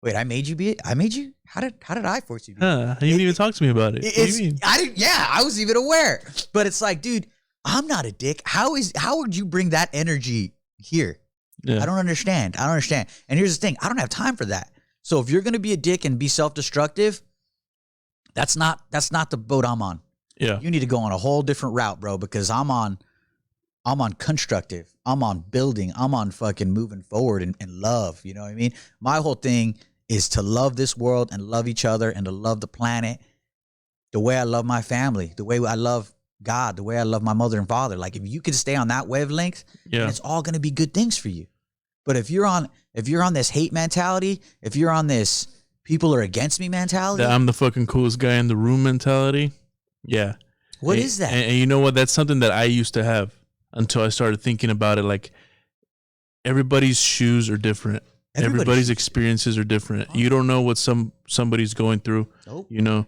Wait, I made you? How did I force you to be? You didn't even talk to me about it. What do you mean? I was even aware. But it's like, dude, I'm not a dick. How would you bring that energy here? Yeah. I don't understand. And here's the thing, I don't have time for that. So if you're gonna be a dick and be self-destructive, that's not the boat I'm on. Yeah. You need to go on a whole different route, bro, because I'm on constructive. I'm on building. I'm on fucking moving forward and love. You know what I mean? My whole thing is to love this world and love each other and to love the planet the way I love my family, the way I love God, the way I love my mother and father. Like, if you can stay on that wavelength, then it's all going to be good things for you. But if you're on this hate mentality, if you're on this people are against me mentality, I'm the fucking coolest guy in the room mentality. Yeah. What is that? And you know what? That's something that I used to have until I started thinking about it. Like, everybody's shoes are different. Everybody's experiences are different. You don't know what somebody's going through. Nope. You know,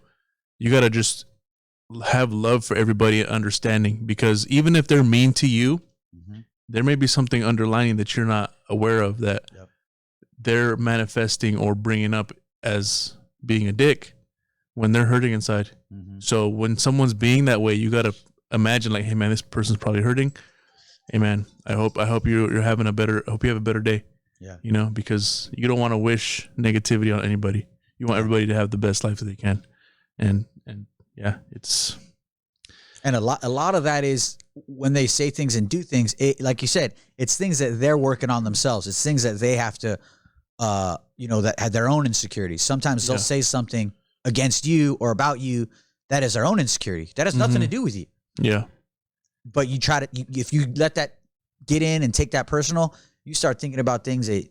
you got to just have love for everybody and understanding, because even if they're mean to you, there may be something underlining that you're not aware of that they're manifesting or bringing up as being a dick when they're hurting inside. So when someone's being that way, you got to imagine like, hey man, this person's probably hurting. Hey man, I hope you're having I hope you have a better day. Yeah. You know, because you don't want to wish negativity on anybody. You want everybody to have the best life that they can. And yeah, it's. And a lot of that is when they say things and do things, like you said, it's things that they're working on themselves. It's things that they have to, that had their own insecurities. Sometimes they'll say something against you or about you that is their own insecurity. That has nothing to do with you. Yeah. But you try to, if you let that get in and take that personal, you start thinking about things that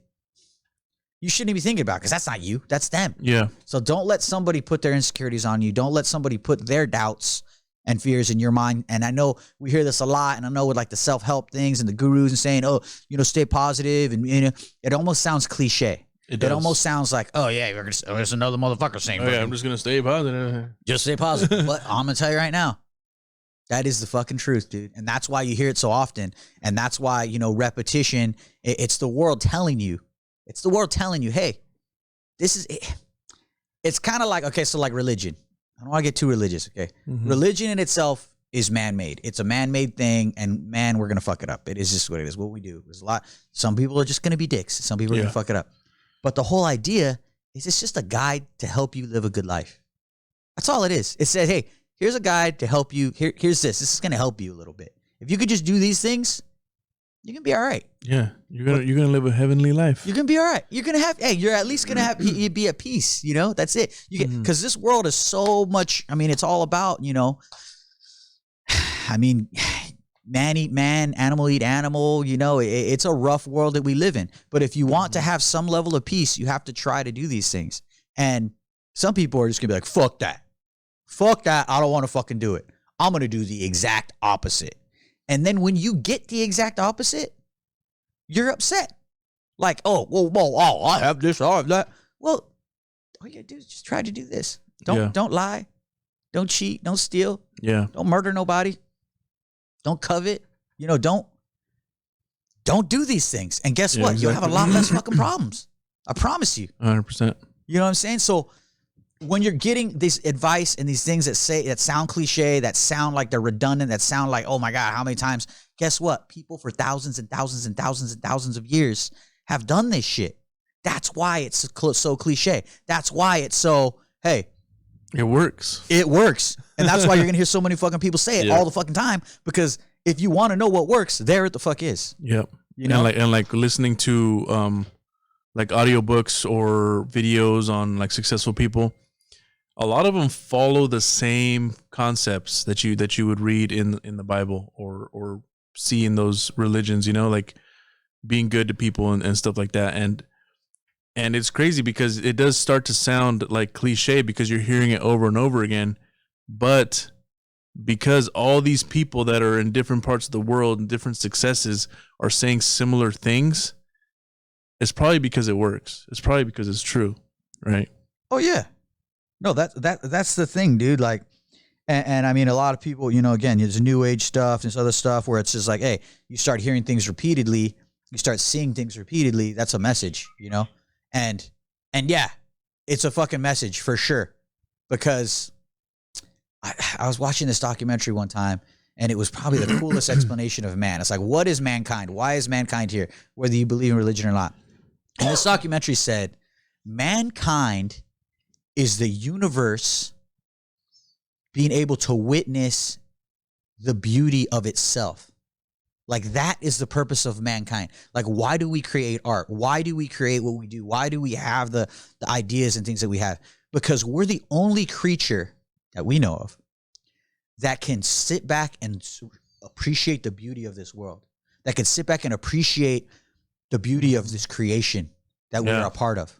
you shouldn't be thinking about, because that's not you. That's them. Yeah. So don't let somebody put their insecurities on you. Don't let somebody put their doubts and fears in your mind. And I know we hear this a lot, and I know with like the self-help things and the gurus and saying, oh, stay positive, and it almost sounds cliche. It almost sounds like, oh yeah, there's another motherfucker saying, oh yeah, I'm just gonna stay positive. Just stay positive. But I'm gonna tell you right now, that is the fucking truth, dude. And that's why you hear it so often. And that's why, repetition, it's the world telling you. It's the world telling you, hey, this is it. It's kind of like, okay, so like religion. I don't want to get too religious, okay? Religion in itself is man-made. It's a man-made thing, and man, we're going to fuck it up. It is just what it is, what we do. There's a lot. Some people are just going to be dicks. Some people are going to fuck it up. But the whole idea is it's just a guide to help you live a good life. That's all it is. It said, hey, here's a guide to help you. Here's this. This is going to help you a little bit. If you could just do these things, you can be all right. Yeah, you're gonna live a heavenly life. You can be all right. You're gonna have. Hey, you're at least gonna have. You be at peace. That's it. You get, because this world is so much. I mean, it's all about. I mean, man eat man, animal eat animal. It's a rough world that we live in. But if you want to have some level of peace, you have to try to do these things. And some people are just gonna be like, fuck that. Fuck that. I don't want to fucking do it. I'm going to do the exact opposite. And then when you get the exact opposite, you're upset. Like, oh, I have this, I have that. Well, all you gotta do is just try to do this. Don't lie. Don't cheat. Don't steal. Yeah. Don't murder nobody. Don't covet. Don't do these things. And guess what? Exactly. You'll have a lot less fucking problems. I promise you. 100%. You know what I'm saying? So when you're getting this advice and these things that sound cliche, that sound like they're redundant, that sound like, oh my God, how many times? Guess what? People for thousands and thousands and thousands and thousands of years have done this shit. That's why it's so cliche. That's why it's so, hey. It works. It works. And that's why you're going to hear so many fucking people say it all the fucking time. Because if you want to know what works, there it the fuck is. Yep. And like listening to like audiobooks or videos on like successful people, a lot of them follow the same concepts that you would read in the Bible or see in those religions, like being good to people and stuff like that. And it's crazy because it does start to sound like cliche because you're hearing it over and over again. But because all these people that are in different parts of the world and different successes are saying similar things, it's probably because it works. It's probably because it's true, right? Oh yeah. No, that's the thing, dude. Like, and I mean, a lot of people, again, there's new age stuff and this other stuff where it's just like, hey, you start hearing things repeatedly, you start seeing things repeatedly. That's a message, and yeah, it's a fucking message for sure. Because I was watching this documentary one time, and it was probably the coolest explanation of man. It's like, what is mankind? Why is mankind here? Whether you believe in religion or not. And this documentary said, mankind is the universe being able to witness the beauty of itself. Like, that is the purpose of mankind. Like, why do we create art? Why do we create what we do? Why do we have the ideas and things that we have? Because we're the only creature that we know of that can sit back and appreciate the beauty of this world, that can sit back and appreciate the beauty of this creation that we're a part of,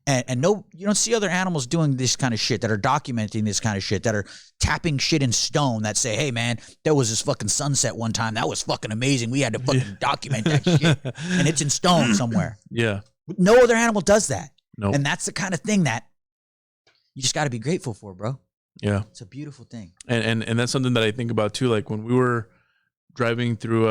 And no, you don't see other animals doing this kind of shit, that are documenting this kind of shit, that are tapping shit in stone, that say, hey, man, there was this fucking sunset one time. That was fucking amazing. We had to fucking document that shit. And it's in stone somewhere. Yeah. No other animal does that. Nope. And that's the kind of thing that you just got to be grateful for, bro. Yeah. It's a beautiful thing. And that's something that I think about too. Like when we were driving through,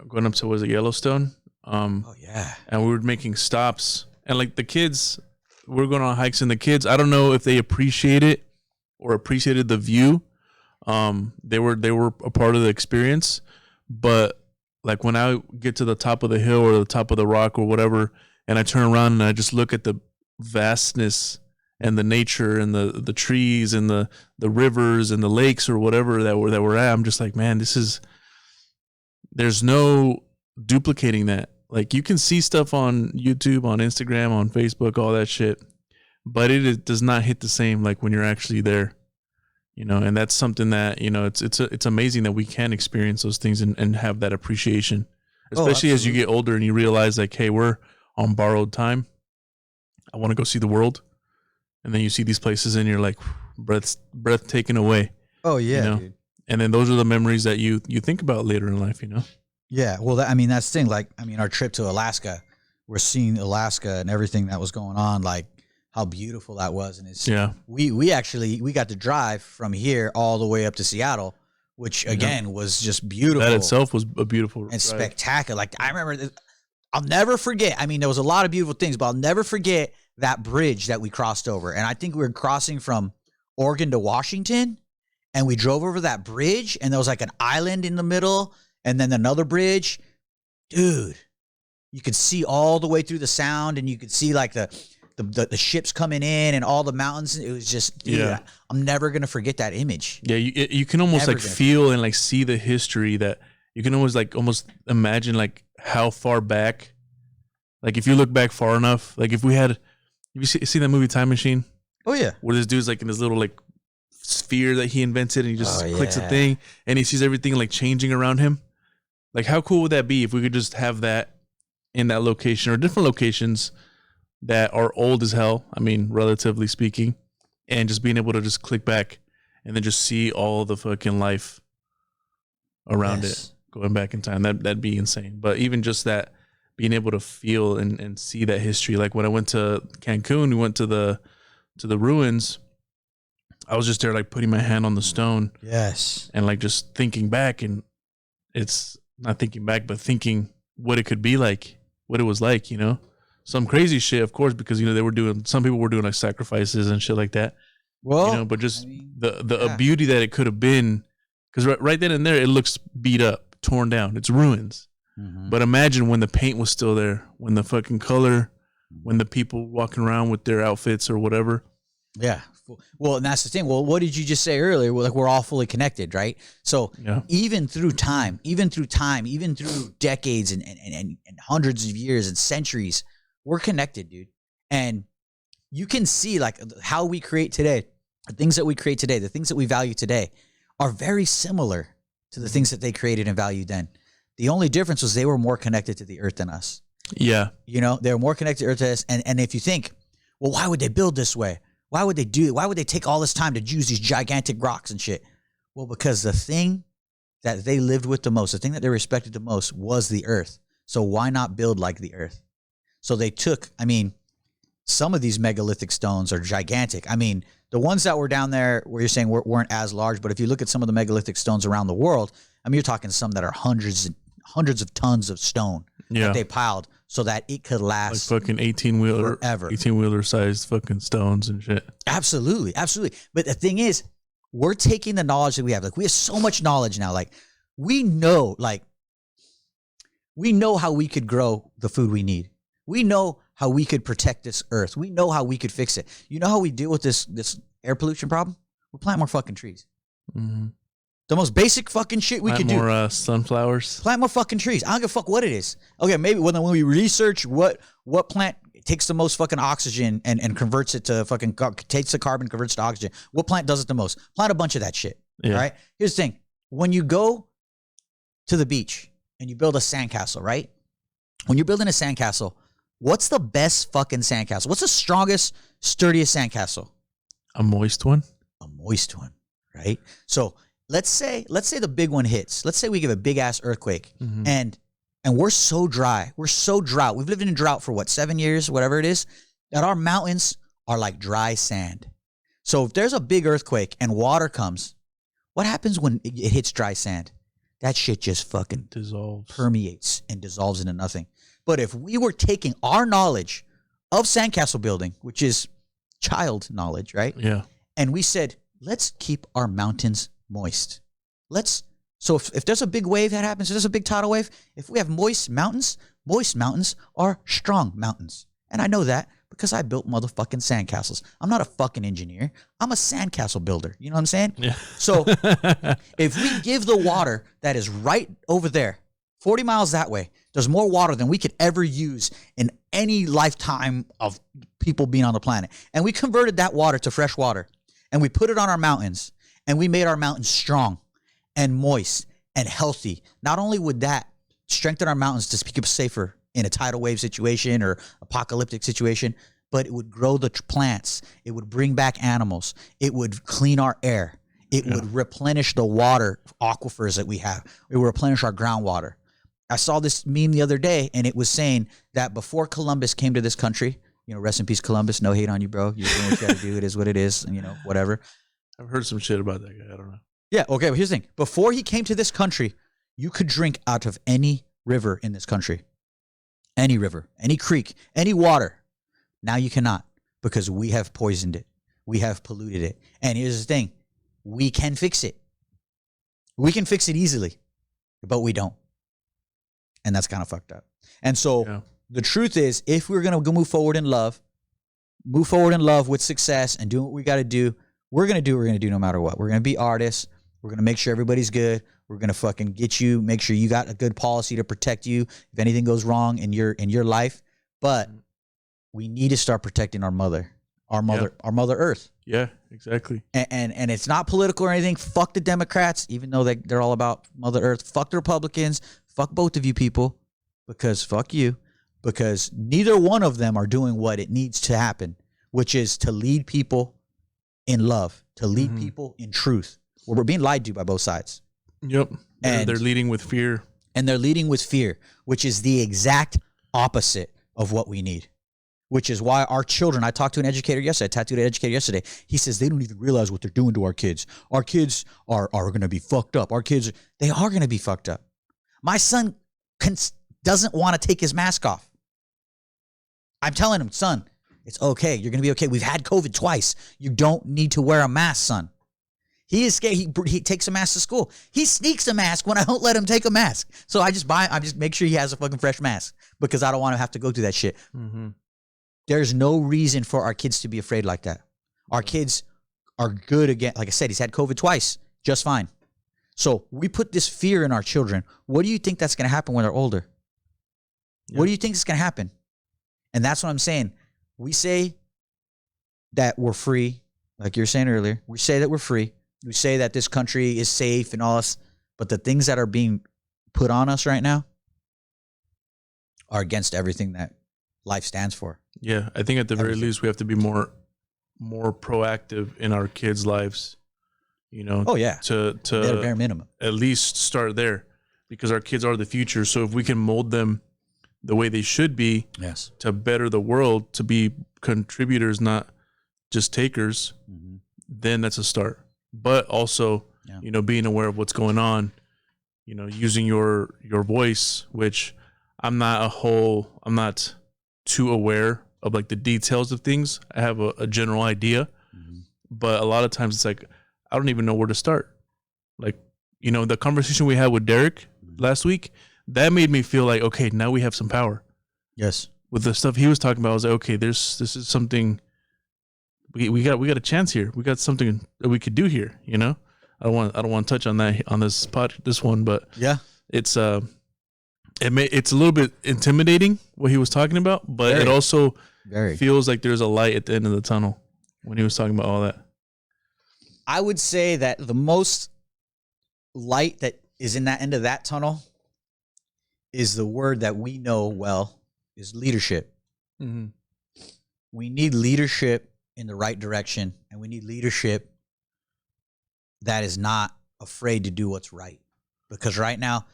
going up to, was it Yellowstone? Oh, yeah. And we were making stops. And like the kids, we're going on hikes, and the kids, I don't know if they appreciate it or appreciated the view. They were a part of the experience, but like when I get to the top of the hill or the top of the rock or whatever, and I turn around and I just look at the vastness and the nature and the trees and the rivers and the lakes or whatever that we're at, I'm just like, man, there's no duplicating that. Like, you can see stuff on YouTube, on Instagram, on Facebook, all that shit, but it does not hit the same like when you're actually there, and that's something that, it's amazing that we can experience those things and have that appreciation, especially as you get older and you realize like, hey, we're on borrowed time. I want to go see the world. And then you see these places and you're like, breath taken away. Oh yeah. Dude. And then those are the memories that you think about later in life, Yeah, well, that's the thing. Like, our trip to Alaska, we're seeing Alaska and everything that was going on, like how beautiful that was. And we got to drive from here all the way up to Seattle, which again was just beautiful. That itself was a beautiful and spectacular. Like, I remember, I'll never forget. There was a lot of beautiful things, but I'll never forget that bridge that we crossed over. And I think we were crossing from Oregon to Washington, and we drove over that bridge, and there was like an island in the middle. And then another bridge, dude, you could see all the way through the sound, and you could see like the ships coming in and all the mountains. It was just, dude, I'm never going to forget that image. Yeah. You can almost like feel and like see the history, that you can almost imagine like how far back, like if you look back far enough, like if you see that movie Time Machine? Oh yeah. Where this dude's like in this little like sphere that he invented, and he just clicks a thing and he sees everything like changing around him. Like, how cool would that be if we could just have that in that location or different locations that are old as hell, relatively speaking, and just being able to just click back and then just see all the fucking life around it going back in time. That'd be insane. But even just that, being able to feel and see that history. Like when I went to Cancun, we went to the ruins. I was just there, like putting my hand on the stone. Yes. And like just thinking back, and it's not thinking back, but thinking what it could be like, what it was like, you know, some crazy shit, of course, because, you know, some people were doing like sacrifices and shit like that. Well, you know, but just the beauty that it could have been, because right then and there, it looks beat up, torn down. It's ruins. Mm-hmm. But imagine when the paint was still there, when the fucking color, when the people walking around with their outfits or whatever. Yeah. Well, and that's the thing. Well, what did you just say earlier? Well, like we're all fully connected, right? So even through time, even through decades and hundreds of years and centuries, we're connected, dude. And you can see like how we create today, the things that we create today, the things that we value today are very similar to the things that they created and valued then. The only difference was they were more connected to the earth than us. Yeah. You know, they were more connected to earth than us. And if you think, well, why would they build this way? Why would they do it? Why would they take all this time to use these gigantic rocks and shit? Well, because the thing that they lived with the most, the thing that they respected the most was the earth. So why not build like the earth? So they took, I mean, some of these megalithic stones are gigantic. I mean, the ones that were down there where you're saying weren't as large, but if you look at some of the megalithic stones around the world, I mean, you're talking some that are hundreds of tons of stone that they piled so that it could last like fucking 18-wheeler sized fucking stones and shit. Absolutely. But the thing is, we're taking the knowledge that we have. Like we have so much knowledge now. Like we know how we could grow the food we need. We know how we could protect this earth. We know how we could fix it. You know how we deal with this air pollution problem? We plant more fucking trees. Mm-hmm. The most basic fucking shit we could do. Plant more sunflowers. Plant more fucking trees. I don't give a fuck what it is. Okay, maybe when we research what plant takes the most fucking oxygen and converts it to fucking, takes the carbon, converts it to oxygen. What plant does it the most? Plant a bunch of that shit. Yeah. All right? Here's the thing. When you go to the beach and you build a sandcastle, right? When you're building a sandcastle, what's the best fucking sandcastle? What's the strongest, sturdiest sandcastle? A moist one. A moist one, right? So let's say the big one hits. Let's say we give a big ass earthquake, mm-hmm. and we're so dry. We're so drought. We've lived in drought for 7 years, whatever it is, that our mountains are like dry sand. So if there's a big earthquake and water comes, what happens when it hits dry sand? That shit just fucking dissolves, permeates, and dissolves into nothing. But if we were taking our knowledge of sandcastle building, which is child knowledge, right? Yeah. And we said, let's keep our mountains moist. So if there's a big wave that happens, if there's a big tidal wave, if we have moist mountains are strong mountains. And I know that because I built motherfucking sandcastles. I'm not a fucking engineer. I'm a sandcastle builder. You know what I'm saying? Yeah. So if we give the water that is right over there, 40 miles that way, there's more water than we could ever use in any lifetime of people being on the planet. And we converted that water to fresh water. And we put it on our mountains. And we made our mountains strong and moist and healthy. Not only would that strengthen our mountains to keep us safer in a tidal wave situation or apocalyptic situation, but it would grow the plants. It would bring back animals. It would clean our air. It would replenish the water aquifers that we have. It would replenish our groundwater. I saw this meme the other day, and it was saying that before Columbus came to this country, you know, rest in peace, Columbus. No hate on you, bro. You're doing what you got to do. It is what it is. And, you know, whatever. I've heard some shit about that guy. I don't know. Yeah. Okay. But here's the thing. Before he came to this country, you could drink out of any river in this country. Any river, any creek, any water. Now you cannot because we have poisoned it. We have polluted it. And here's the thing. We can fix it. We can fix it easily, but we don't. And that's kind of fucked up. And so the truth is, if we're going to move forward in love with success and do what we got to do, we're going to do what we're going to do no matter what. We're going to be artists. We're going to make sure everybody's good. We're going to fucking get you, make sure you got a good policy to protect you if anything goes wrong in your life. But we need to start protecting our mother Earth. Yeah, exactly. And it's not political or anything. Fuck the Democrats, even though they're all about Mother Earth. Fuck the Republicans. Fuck both of you people, because fuck you. Because neither one of them are doing what it needs to happen, which is to lead people in love, to lead people in truth. Well, we're being lied to by both sides. Yep. And they're leading with fear. And they're leading with fear, which is the exact opposite of what we need. Which is why our children, I talked to an educator yesterday, a tattooed educator yesterday. He says they don't even realize what they're doing to our kids. Our kids are going to be fucked up. They are going to be fucked up. My son doesn't want to take his mask off. I'm telling him, son, it's okay. You're going to be okay. We've had COVID twice. You don't need to wear a mask, son. He is scared. He takes a mask to school. He sneaks a mask when I don't let him take a mask. So I just make sure he has a fucking fresh mask because I don't want to have to go through that shit. There's no reason for our kids to be afraid like that. Our kids are good again. Like I said, he's had COVID twice, just fine. So we put this fear in our children. What do you think that's going to happen when they're older? What do you think is going to happen? And that's what I'm saying. We say that we're free, like you were saying earlier. We say that we're free. We say that this country is safe and all this. But the things that are being put on us right now are against everything that life stands for. Yeah, I think at the very least we have to be more proactive in our kids' lives. You know. Oh yeah. To bare minimum. At least start there, because our kids are the future. So if we can mold them the way they should be, yes, to better the world, to be contributors, not just takers, then that's a start. But also, you know, being aware of what's going on. You know, using your voice, which I'm not too aware of, like the details of things. I have a general idea, but a lot of times it's like, I don't even know where to start. Like, you know, the conversation we had with Derek last week, that made me feel like, okay, now we have some power. Yes. With the stuff he was talking about, I was like, okay, this is something we got a chance here. We got something that we could do here, you know? I don't want to touch on that on this one, but yeah. It's it's a little bit intimidating what he was talking about, but it also feels like there's a light at the end of the tunnel when he was talking about all that. I would say that the most light that is in that end of that tunnel is the word that we know well, is leadership. We need leadership in the right direction, and we need leadership that is not afraid to do what's right. Because right now,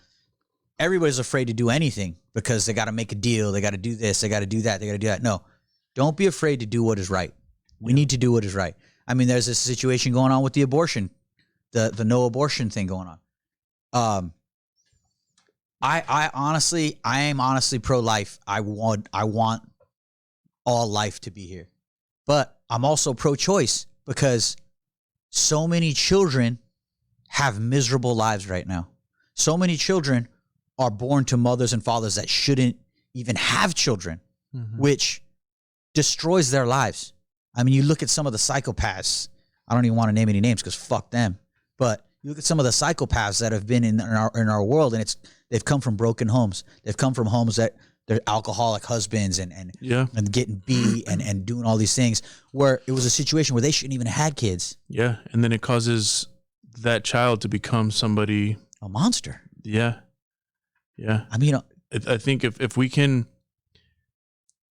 everybody's afraid to do anything because they got to make a deal. They got to do this. They got to do that. They got to do that. No, don't be afraid to do what is right. We need to do what is right. I mean, there's this situation going on with the abortion, the no abortion thing going on. I am honestly pro-life. I want all life to be here, but I'm also pro-choice because so many children have miserable lives right now. So many children are born to mothers and fathers that shouldn't even have children, which destroys their lives. I mean, you look at some of the psychopaths. I don't even want to name any names because fuck them. But you look at some of the psychopaths that have been in our world, and they've come from broken homes. They've come from homes that they're alcoholic husbands and getting beat and doing all these things, where it was a situation where they shouldn't even have had kids. Yeah, and then it causes that child to become somebody, a monster. Yeah. I mean, I think if we can,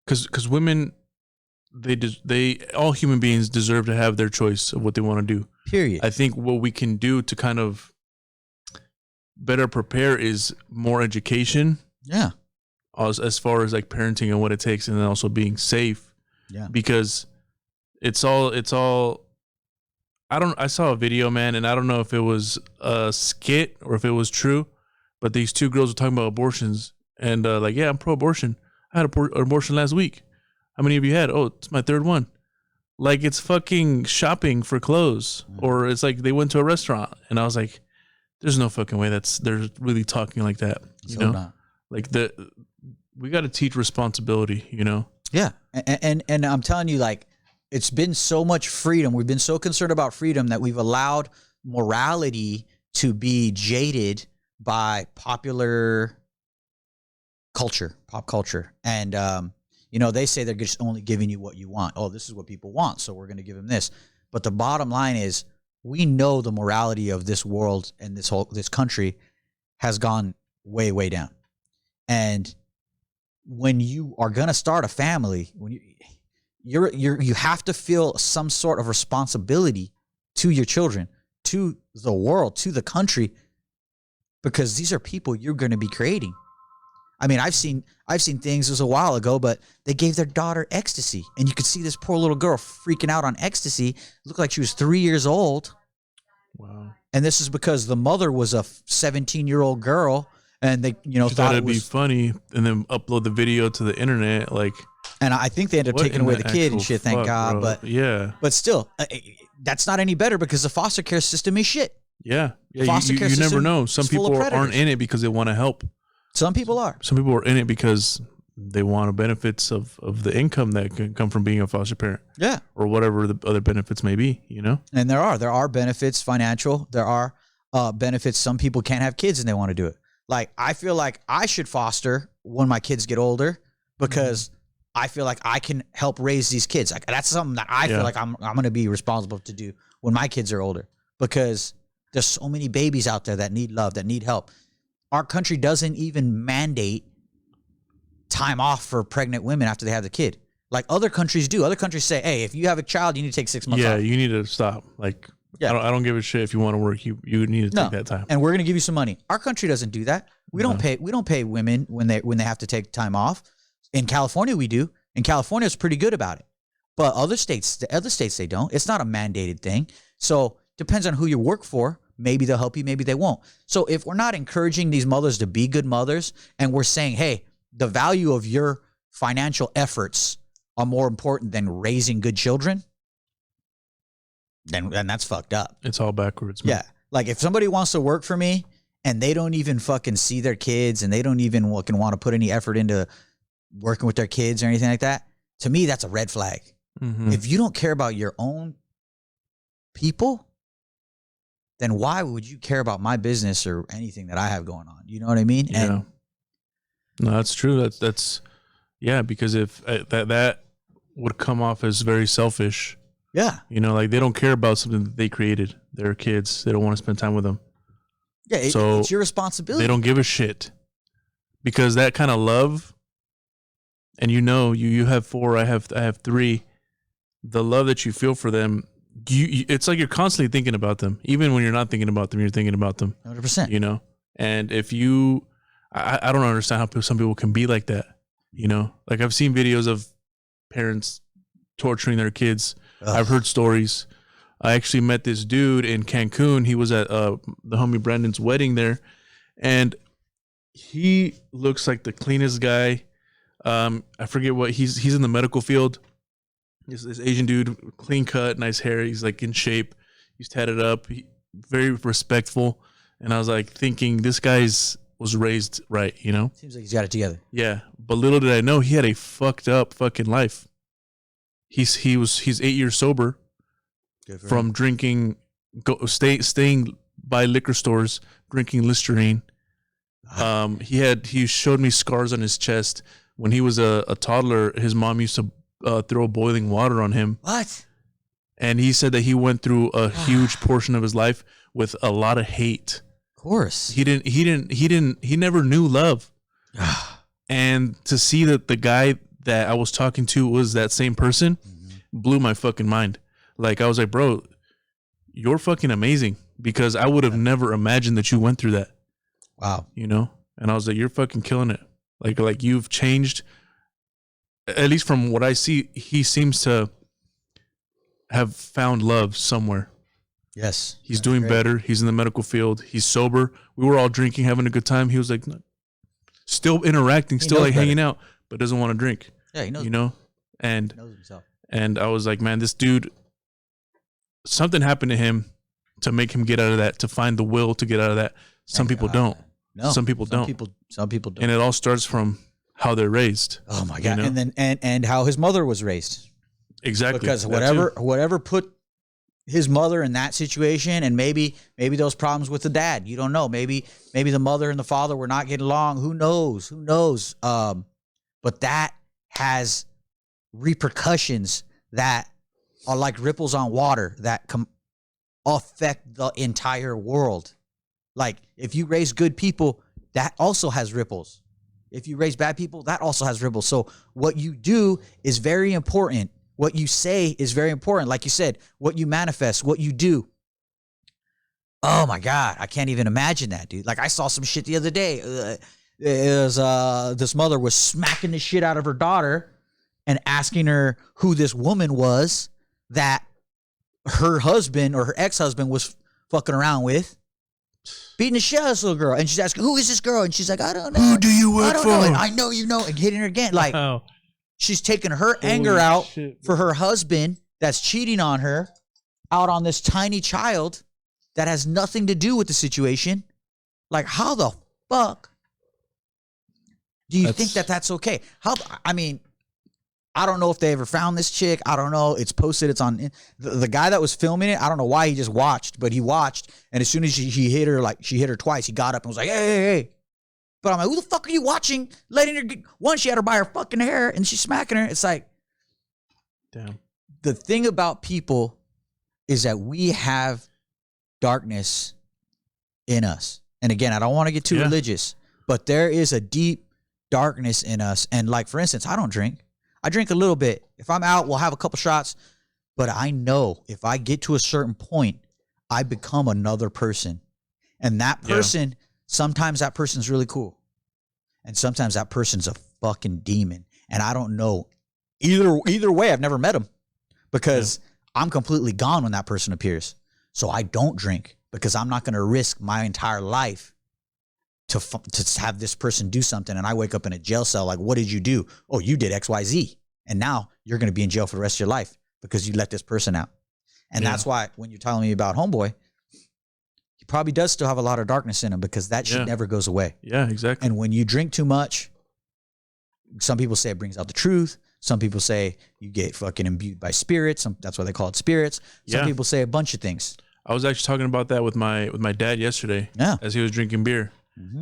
because women, all human beings deserve to have their choice of what they want to do. Period. I think what we can do to kind of better prepare is more education. Yeah. As far as like parenting and what it takes, and then also being safe. Yeah. Because it's all. I saw a video, man, and I don't know if it was a skit or if it was true, but these two girls were talking about abortions, and like, yeah, I'm pro-abortion. I had an abortion last week. How many of you had? Oh, it's my third one. Like, it's fucking shopping for clothes, or it's like they went to a restaurant, and I was like, there's no fucking way they're really talking like that. You know, not. Like we got to teach responsibility. You know. Yeah, and I'm telling you, like, it's been so much freedom. We've been so concerned about freedom that we've allowed morality to be jaded by popular culture, pop culture. And, you know, they say they're just only giving you what you want. Oh, this is what people want, so we're going to give them this. But the bottom line is, we know the morality of this world and this country has gone way, way down. And when you are going to start a family, you have to feel some sort of responsibility to your children, to the world, to the country, because these are people you're going to be creating. I mean, I've seen things, it was a while ago, but they gave their daughter ecstasy, and you could see this poor little girl freaking out on ecstasy. It looked like she was 3 years old. Wow. And this is because the mother was a 17-year-old girl, and they, thought it'd be funny, and then upload the video to the internet, like. And I think they ended up taking away the kid and shit. Thank God, bro. but yeah, but still, that's not any better because the foster care system is shit. Yeah. Foster care you never system know. Some is full of people aren't predators. in it because they want to help. Some people are. Some people are in it because they want the benefits of the income that can come from being a foster parent. Yeah. Or whatever the other benefits may be, And there are benefits, financial. There are benefits. Some people can't have kids and they want to do it. Like, I feel like I should foster when my kids get older because I feel like I can help raise these kids. Like, that's something that I feel like I'm going to be responsible to do when my kids are older, because there's so many babies out there that need love, that need help. Our country doesn't even mandate time off for pregnant women after they have the kid. Like other countries do. Other countries say, hey, if you have a child, you need to take 6 months off. Yeah, you need to stop. Like, I don't give a shit if you want to work. You need to take that time. And we're going to give you some money. Our country doesn't do that. We don't pay women when they have to take time off. In California, we do. And California is pretty good about it. But the other states, they don't. It's not a mandated thing. So depends on who you work for. Maybe they'll help you. Maybe they won't. So if we're not encouraging these mothers to be good mothers, and we're saying, hey, the value of your financial efforts are more important than raising good children, then that's fucked up. It's all backwards, man. Yeah. Like if somebody wants to work for me and they don't even fucking see their kids and they don't even want to put any effort into working with their kids or anything like that, to me, that's a red flag. Mm-hmm. If you don't care about your own people, then why would you care about my business or anything that I have going on? You know what I mean? Yeah. And no, that's true. That's because if that would come off as very selfish. Yeah. Like they don't care about something that they created. Their kids. They don't want to spend time with them. Yeah, it's your responsibility. They don't give a shit. Because that kind of love, and you have 4, I have 3, the love that you feel for them, it's like you're constantly thinking about them. Even when you're not thinking about them, you're thinking about them. 100%. And if I don't understand how some people can be like that. Like I've seen videos of parents torturing their kids. Ugh. I've heard stories. I actually met this dude in Cancun. He was at the homie Brandon's wedding there, and he looks like the cleanest guy. I forget what he's in the medical field. This Asian dude, clean cut, nice hair. He's like in shape. He's tatted up. Very respectful. And I was like thinking, this guy's was raised right, Seems like he's got it together. Yeah, but little did I know he had a fucked up fucking life. He's 8 years sober from drinking, staying by liquor stores, drinking Listerine. He showed me scars on his chest. When he was a toddler, his mom used to throw boiling water on him. What? And he said that he went through a huge portion of his life with a lot of hate. Of course. He never knew love. And to see that the guy that I was talking to was that same person blew my fucking mind. Like I was like, bro, you're fucking amazing, because I would have never imagined that you went through that. Wow. And I was like, you're fucking killing it. Like you've changed. At least from what I see, he seems to have found love somewhere. Yes. He's doing better. He's in the medical field. He's sober. We were all drinking, having a good time. He was like, still interacting, still like hanging out, but doesn't want to drink. Yeah, he knows. And he knows himself. And I was like, man, this dude, something happened to him to make him get out of that, to find the will to get out of that. Some people don't. No. Some people don't. Some people don't. And it all starts from how they're raised. Oh my God. And then and how his mother was raised. Exactly. Because whatever put his mother in that situation, and maybe those problems with the dad, you don't know. Maybe the mother and the father were not getting along. Who knows? But that has repercussions that are like ripples on water that affect the entire world. Like if you raise good people, that also has ripples. If you raise bad people, that also has ripples. So what you do is very important What you say is very important. Like you said, what you manifest, what you do. Oh my God, I can't even imagine that, dude. Like I saw some shit the other day. This mother was smacking the shit out of her daughter and asking her who this woman was that her husband or her ex-husband was fucking around with, beating the shit out of this little girl. And she's asking, who is this girl? And she's like, I don't know. Who do you work I don't for? know. And I know you know. And hitting her again. Like, she's taking her anger out for her husband that's cheating on her out on this tiny child that has nothing to do with the situation. Like, how the fuck do you think that that's okay? I mean, I don't know if they ever found this chick. I don't know. It's posted. It's on the guy that was filming it. I don't know why he just watched, but he watched. And as soon as she hit her, like she hit her twice, he got up and was like, hey. But I'm like, who the fuck are you watching? Letting her get, one, she had her by her fucking hair and she's smacking her. It's like, damn. The thing about people is that we have darkness in us. And again, I don't want to get too religious, but there is a deep darkness in us. And like, for instance, I don't drink. I drink a little bit. If I'm out, we'll have a couple shots. But I know if I get to a certain point, I become another person. And that person, sometimes that person's really cool. And sometimes that person's a fucking demon. And I don't know. Either way, I've never met him. Because I'm completely gone when that person appears. So I don't drink. Because I'm not going to risk my entire life to have this person do something, and I wake up in a jail cell like, what did you do? Oh, you did X, Y, Z. And now you're going to be in jail for the rest of your life because you let this person out. And that's why when you're telling me about homeboy, he probably does still have a lot of darkness in him because that shit never goes away. Yeah, exactly. And when you drink too much, some people say it brings out the truth. Some people say you get fucking imbued by spirits. That's why they call it spirits. Some people say a bunch of things. I was actually talking about that with my dad yesterday as he was drinking beer.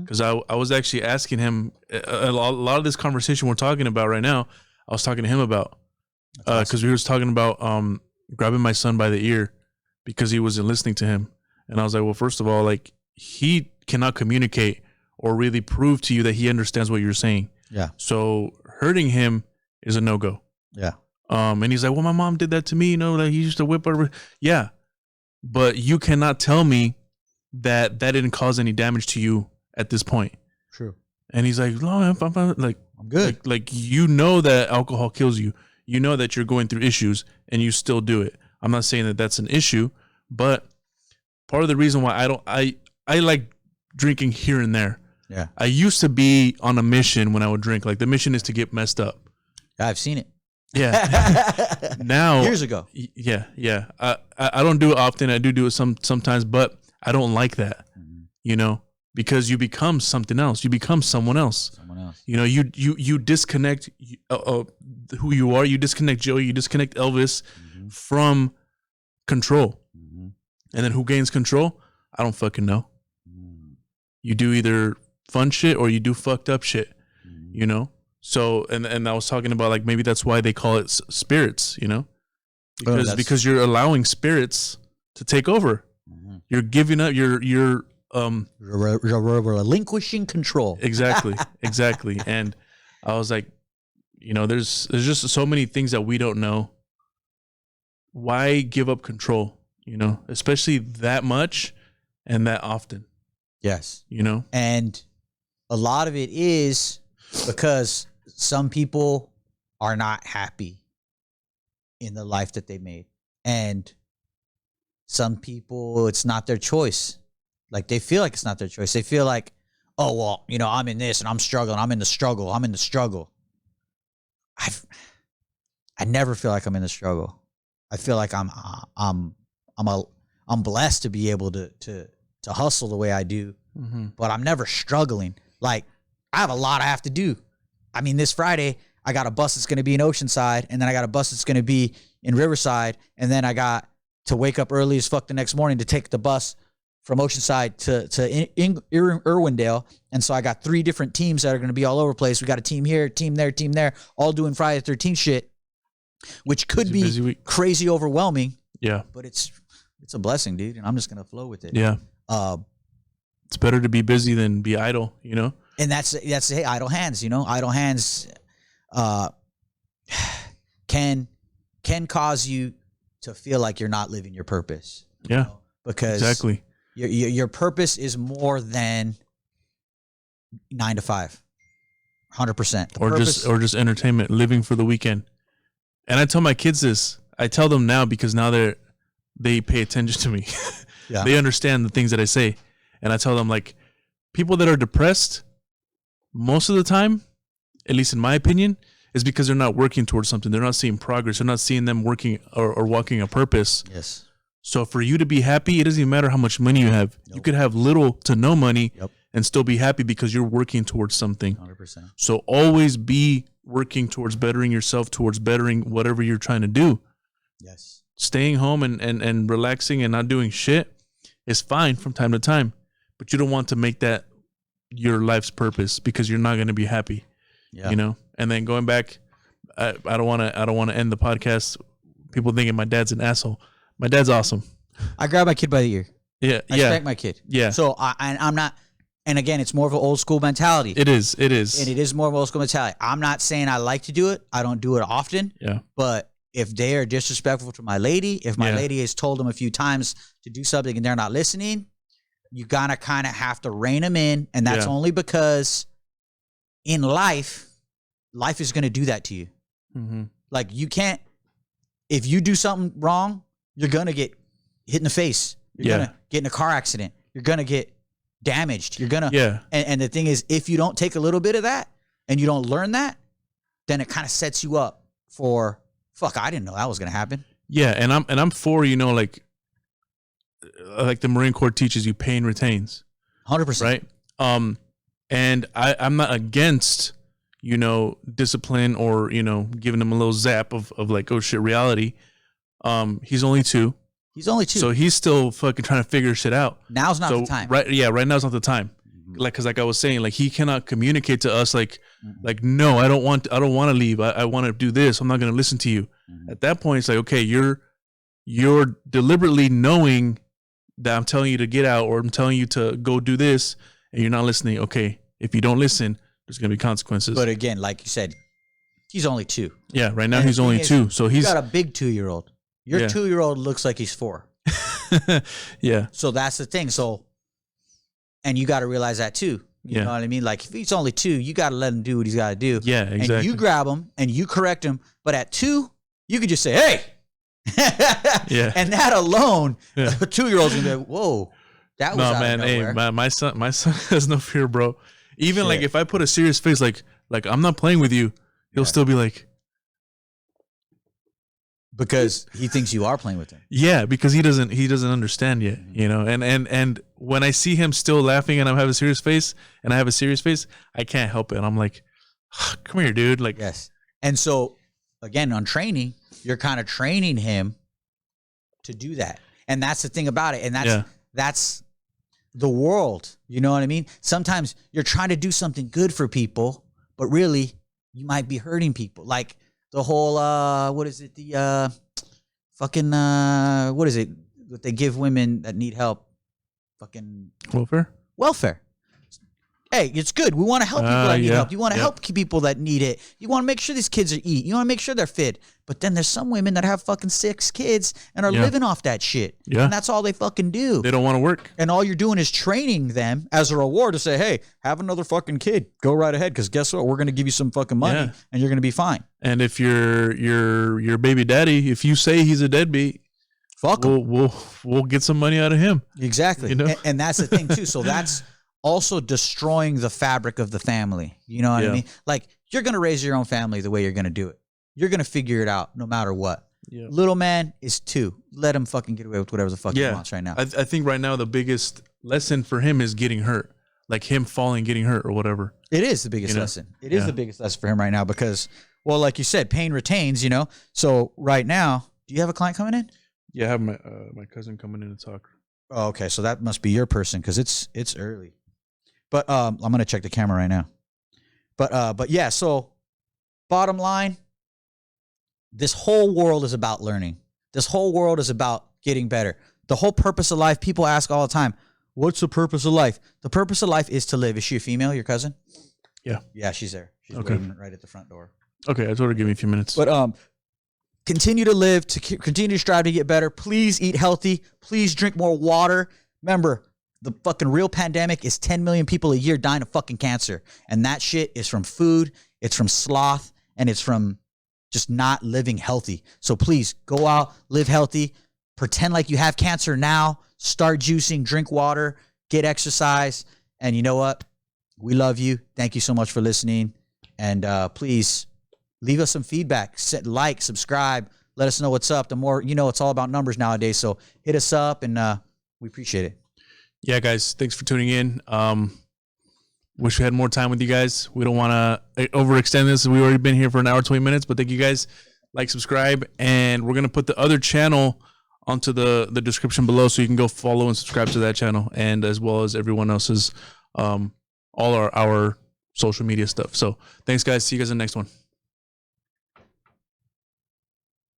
Because I was actually asking him a lot of this conversation we're talking about right now. I was talking to him about because we were talking about grabbing my son by the ear because he wasn't listening to him, and I was like, well, first of all, like he cannot communicate or really prove to you that he understands what you're saying. Yeah. So hurting him is a no go. Yeah. And he's like, well, my mom did that to me. You know, like he used to whip her. Yeah. But you cannot tell me that didn't cause any damage to you at this point. True. And he's like, no, I'm good. Like you know that alcohol kills you. You know that you're going through issues and you still do it. I'm not saying that that's an issue, but part of the reason why I like drinking here and there. Yeah. I used to be on a mission when I would drink. Like the mission is to get messed up. I've seen it. Yeah. Now years ago. Yeah. Yeah. I don't do it often. I do it sometimes, but I don't like that, you know, because you become something else. You become someone else. You know, you disconnect who you are. You disconnect Joey. You disconnect Elvis from control. And then who gains control? I don't fucking know. You do either fun shit or you do fucked up shit, you know? So, and I was talking about like, maybe that's why they call it spirits, you know, because you're allowing spirits to take over. You're giving up you're relinquishing control. Exactly. Exactly. And I was like, you know, there's just so many things that we don't know. Why give up control, you know, especially that much and that often. Yes. You know, and a lot of it is because some people are not happy in the life that they made. And some people, it's not their choice. Like they feel like it's not their choice. They feel like, oh, well, you know, I'm in this and I'm struggling. I'm in the struggle. I'm in the struggle. I never feel like I'm in the struggle. I feel like I'm blessed to be able to hustle the way I do, but I'm never struggling. Like I have a lot I have to do. I mean, this Friday I got a bus that's going to be in Oceanside, and then I got a bus that's going to be in Riverside, and then I got to wake up early as fuck the next morning to take the bus from Oceanside to Irwindale. And so I got 3 different teams that are going to be all over the place. We got a team here, team there, all doing Friday the 13th shit, which could be crazy overwhelming. Yeah. But it's a blessing, dude. And I'm just going to flow with it. Yeah. It's better to be busy than be idle, you know? And that's hey, idle hands, you know, idle hands can can cause you to feel like you're not living your purpose. Yeah, because exactly. Your purpose is more than 9 to 5. 100%. Or just entertainment, living for the weekend. And I tell my kids this. I tell them now because now they pay attention to me. Yeah. They understand the things that I say. And I tell them, like, people that are depressed, most of the time, at least in my opinion, is because they're not working towards something. They're not seeing progress. They're not seeing them working or walking a purpose. Yes. So for you to be happy, it doesn't even matter how much money you have. Nope. You could have little to no money Yep. and still be happy because you're working towards something. 100%. So always be working towards bettering yourself, towards bettering whatever you're trying to do. Yes. Staying home and relaxing and not doing shit is fine from time to time, but you don't want to make that your life's purpose because you're not going to be happy. Yeah. You know. And then going back, I don't want to end the podcast. People thinking my dad's an asshole. My dad's awesome. I grab my kid by the ear. Yeah, I yeah, spank my kid. yeah. So I'm not, and again, it's more of an old school mentality. It is. And it is more of an old school mentality. I'm not saying I like to do it. I don't do it often. Yeah. But if they are disrespectful to my lady, if my Yeah. lady has told them a few times to do something and they're not listening, you gotta kind of have to rein them in. And that's Yeah. only because in life is going to do that to you. Mm-hmm. Like you can't, if you do something wrong, you're going to get hit in the face. You're Yeah. going to get in a car accident. You're going to get damaged. You're going to, Yeah. and the thing is, if you don't take a little bit of that and you don't learn that, then it kind of sets you up for, fuck, I didn't know that was going to happen. Yeah. And I'm for, like the Marine Corps teaches you, pain retains. 100%. Right. And I'm not against, discipline or, giving him a little zap of like, oh shit, reality. He's only 2. He's only 2. So he's still fucking trying to figure shit out. Now's not the time. Right. Yeah. Right now's not the time. Cause like I was saying, like he cannot communicate to us like no, I don't want to leave. I want to do this. I'm not going to listen to you. At that point, it's like, okay, you're deliberately knowing that I'm telling you to get out or I'm telling you to go do this and you're not listening. Okay. If you don't listen, there's going to be consequences. But again, like you said, he's only 2. Yeah. Right now And he's the thing only is, 2. So he's You got a big 2-year-old. Your Yeah. 2-year-old looks like he's 4. yeah. So that's the thing. So, and you got to realize that too. You Yeah. know what I mean? Like if he's only 2, you got to let him do what he's got to do. Yeah, exactly. And you grab him and you correct him. But at 2, you could just say, hey. Yeah. And that alone, Yeah. a 2-year-old's going to be like, whoa, that was No, out man. of Hey, nowhere. my son has no fear, bro. Even like Shit. if I put a serious face, like I'm not playing with you, he'll Yeah. still be like, Because he thinks you are playing with him. yeah, because he doesn't understand yet, and when I see him still laughing and I have a serious face I can't help it. I'm like, come here, dude. Like, Yes. And so, again, on training, you're kind of training him to do that. And that's the thing about it. And that's the world. You know what I mean? Sometimes you're trying to do something good for people, but really you might be hurting people. Like the whole, what is it? The fucking, what is it? What they give women that need help? Fucking welfare. Hey, it's good. We want to help people that need help. You want to help people that need it. You want to make sure these kids are eating. You want to make sure they're fit. But then there's some women that have fucking 6 kids and are living off that shit. Yeah. And that's all they fucking do. they don't want to work. And all you're doing is training them as a reward to say, hey, have another fucking kid. Go right ahead. Because guess what? We're going to give you some fucking money Yeah. and you're going to be fine. And if your baby daddy, if you say he's a deadbeat, Fuck 'em. we'll get some money out of him. Exactly. You know? And that's the thing too. So that's also destroying the fabric of the family. You know what I Yeah. mean? Like you're going to raise your own family the way you're going to do it. You're going to figure it out no matter what. Yeah. Little man is 2. Let him fucking get away with whatever the fuck he wants right now. I think right now the biggest lesson for him is getting hurt, like him falling, getting hurt, or whatever. It is the biggest lesson. It is the biggest lesson for him right now because, well, like you said, pain retains, So right now, do you have a client coming in? Yeah, I have my cousin coming in to talk. Oh, okay. So that must be your person because it's early. But I'm gonna check the camera right now. But yeah. So bottom line, this whole world is about learning. This whole world is about getting better. The whole purpose of life. People ask all the time, "What's the purpose of life?" The purpose of life is to live. Is she a female? Your cousin? Yeah. Yeah, she's there. She's Okay. waiting right at the front door. Okay, I told her to give me a few minutes. But continue to live, to continue to strive to get better. Please eat healthy. Please drink more water. Remember, the fucking real pandemic is 10 million people a year dying of fucking cancer. And that shit is from food, it's from sloth, and it's from just not living healthy. So please go out, live healthy, pretend like you have cancer now, start juicing, drink water, get exercise. And you know what? We love you. Thank you so much for listening. And please leave us some feedback. Like, subscribe. Let us know what's up. The more, it's all about numbers nowadays. So hit us up, and we appreciate it. Yeah, guys, thanks for tuning in. Wish we had more time with you guys. We don't want to overextend this. We've already been here for an hour, 20 minutes, but thank you guys. Like, subscribe, and we're going to put the other channel onto the description below, so you can go follow and subscribe to that channel, and as well as everyone else's, all our social media stuff. So thanks, guys. See you guys in the next one.